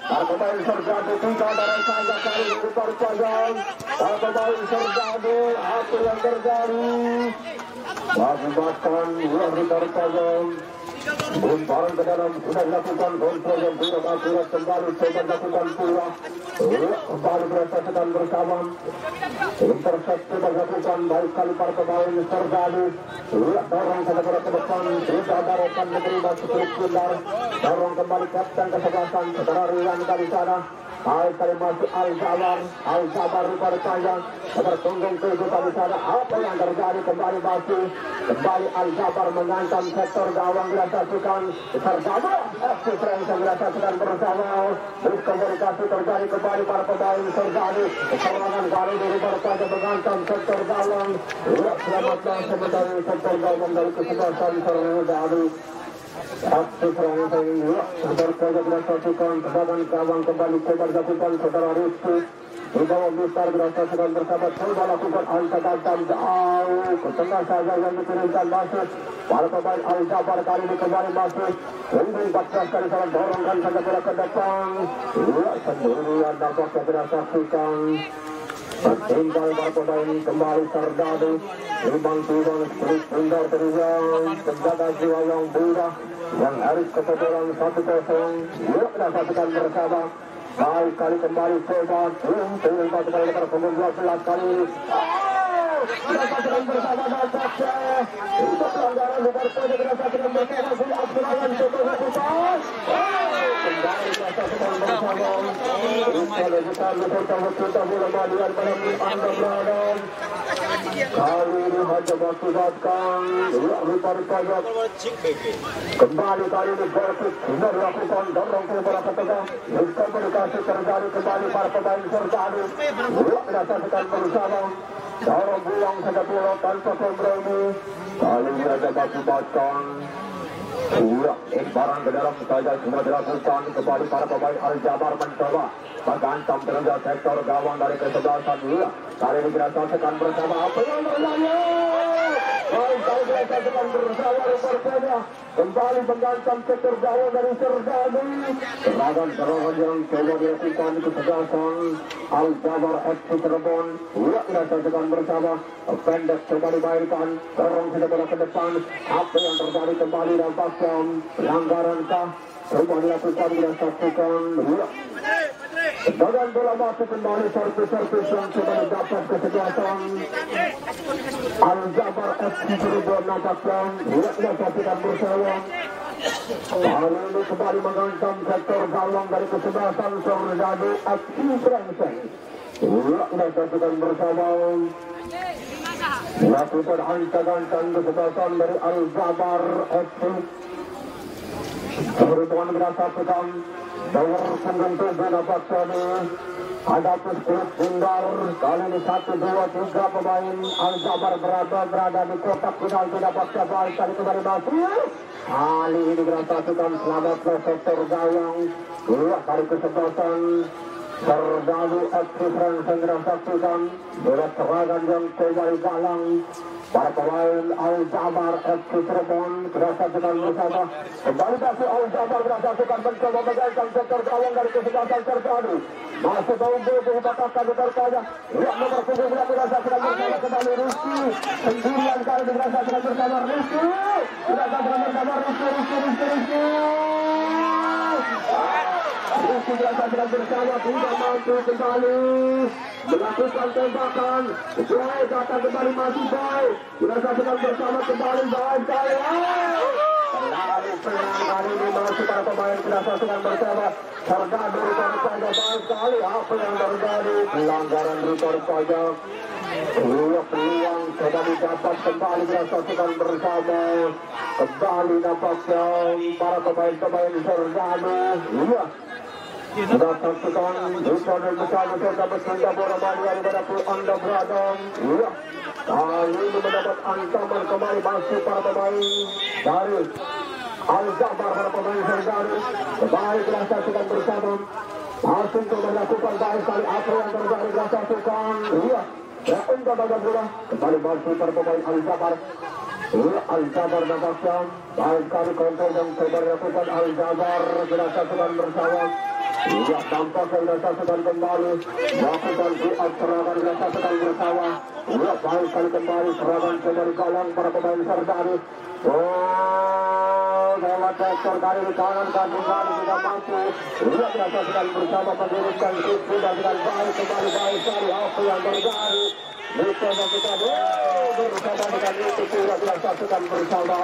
para pemain Serdadu tidak merekan kali ini berpajang para pemain Serdadu apa yang terjadi mengakibatkan berpajang Bumparan ke dalam sudah dilakukan kontrol yang tidak akurat kembali coba dilakukan pula kembali berasakan bersama intercepsi dilakukan baik kali para pemain Serdadu dorong ke depan tidak ada rekan menerima sedikit pindar dorong kembali kapten kesebelasan saudara Rian dari sana baik kali masuk Al-Jabar berpanjang berpunggung 7 kali sana apa yang terjadi kembali Al-Jabar mengancam sektor gawang dirasakan Serdadu FC Srengseng dirasakan bersama terus komunikasi terjadi kembali para pemain Serdadu serangan kali ini berpanjang mengancam sektor gawang selamatlah sementara sektor gawang dari kesebelasan Serdadu Aksi Srengseng berpojok dirasakan serangan gawang kembali coba dilakukan saudara Rizky di bawah besar dirasakan bersama coba lakukan angkat jauh ke tengah saja yang diturunkan masuk para pemain Al-Jabar kali ini kembali masuk punggung 14 kali salah dorongkan saja bola ke depan sendirian dapat dirasakan tinggal para pemain kembali Serdadu timbang-timbang split pindah terjang penjaga jiwa yang muda yang harus kebobolan 1-0 dirasakan bersama baik kali kembali coba turun satu kali lebar punggung 12 kali dirasakan bersama dampaknya untuk pelanggaran lebar pojok dirasakan bersama bola serangan coba lakukan kembali dirasakan bersama kalau kita bola malian pada anda berada kali ini hanya mengakibatkan lebar pojok kembali kali ini berkut benar lakukan dorong ke bola ke tengah komunikasi terjadi kembali para pemain Serdadu dirasakan bersama dorong buang saja bola tanpa kompromi kali ini ada mengakibatkan Iya, barang ke dalam saja semua dilakukan kembali para pemain Al-Jabar mencoba menghantam tenaga sektor gawang dari kesebelasan. Iya, kali ini kita saksikan bersama apa yang terjadi. Baik, kali kita saksikan bersama Rupertanya kembali menghantam sektor gawang dari Serdadu. Serangan yang coba dilakukan kesebelasan Al-Jabar FC Cirebon. Iya, kita saksikan bersama pendek coba dimainkan, dorong sudah bola ke depan. Apa yang terjadi kembali nampaknya pelanggaran kah? Coba dilakukan dan saksikan. Dan bola masuk kembali servis yang coba didapat kesebelasan Al-Jabar FC Cirebon nampaknya. Kita saksikan bersama. Kali ini kembali menghantam sektor gawang dari kesebelasan Serdadu FC Brengseng. Kita saksikan bersama. Lakukan hantagan kesebelasan dari Al-Jabar FC. Kebetulan kita saksikan Bawar punggung tubuh nampaknya ada push bundar. Kali ini 1, 2, 3 pemain Al-Jabar berada di kotak final. Nampaknya baik kali kembali masuk. Kali ini kita saksikan selamat ke sektor gawang. Dari kesebelasan Serdadu FC Brengseng kita saksikan bola serangan yang kembali galang para pemain Al-Jabar FC Cirebon. Kita saksikan bersama kembali masuk Al-Jabar. Kita saksikan mencoba menggantikan sektor gawang dari kesebelasan Serdadu. Masuk dalam bobo patahkan berkaya. Lihat nomor 7 kita saksikan bersama kembali Rizky. Sendirian kali kita saksikan bersama Rizky. Kita saksikan bersama Rizky. Rizky kita saksikan bersama tidak mampu kembali melakukan tembakan. Baik datang kembali masih baik. Kita saksikan bersama kembali baik kali. Lalu kali ini masuk para pemain. Kita saksikan bersama Serdadu rekor pajak baik kali. Apa yang terjadi? Pelanggaran rekor pajak. Peluang coba didapat kembali. Kita saksikan bersama kembali nampaknya para pemain Serdadu. Iya. Kita saksikan Dusan dan besar dapat sehingga bola balik daripada Anda berada. Iya. Kali ini mendapat ancaman kembali masuk para pemain dari Al-Jabar, para pemain Serdadu. Kembali kita saksikan bersama. Langsung coba dilakukan baik kali. Apa yang terjadi kita saksikan. Iya. Ya untuk bagian bola. Kembali masuk para pemain Al-Jabar. Iya, Al-Jabar nampaknya baik kali kontrol yang coba dilakukan Al-Jabar. Kita saksikan bersama. Iya, tampaknya kita saksikan kembali melakukan serangan. Kita saksikan bersama. Iya, baik kali kembali serangan coba digalang para pemain Serdadu. Lewat sektor dari kanan kembali tidak mampu. Iya, kita saksikan bersama pendidikan itu dan dengan baik kembali kali apa yang terjadi. Kita saksikan bersama dengan itu kita saksikan bersama.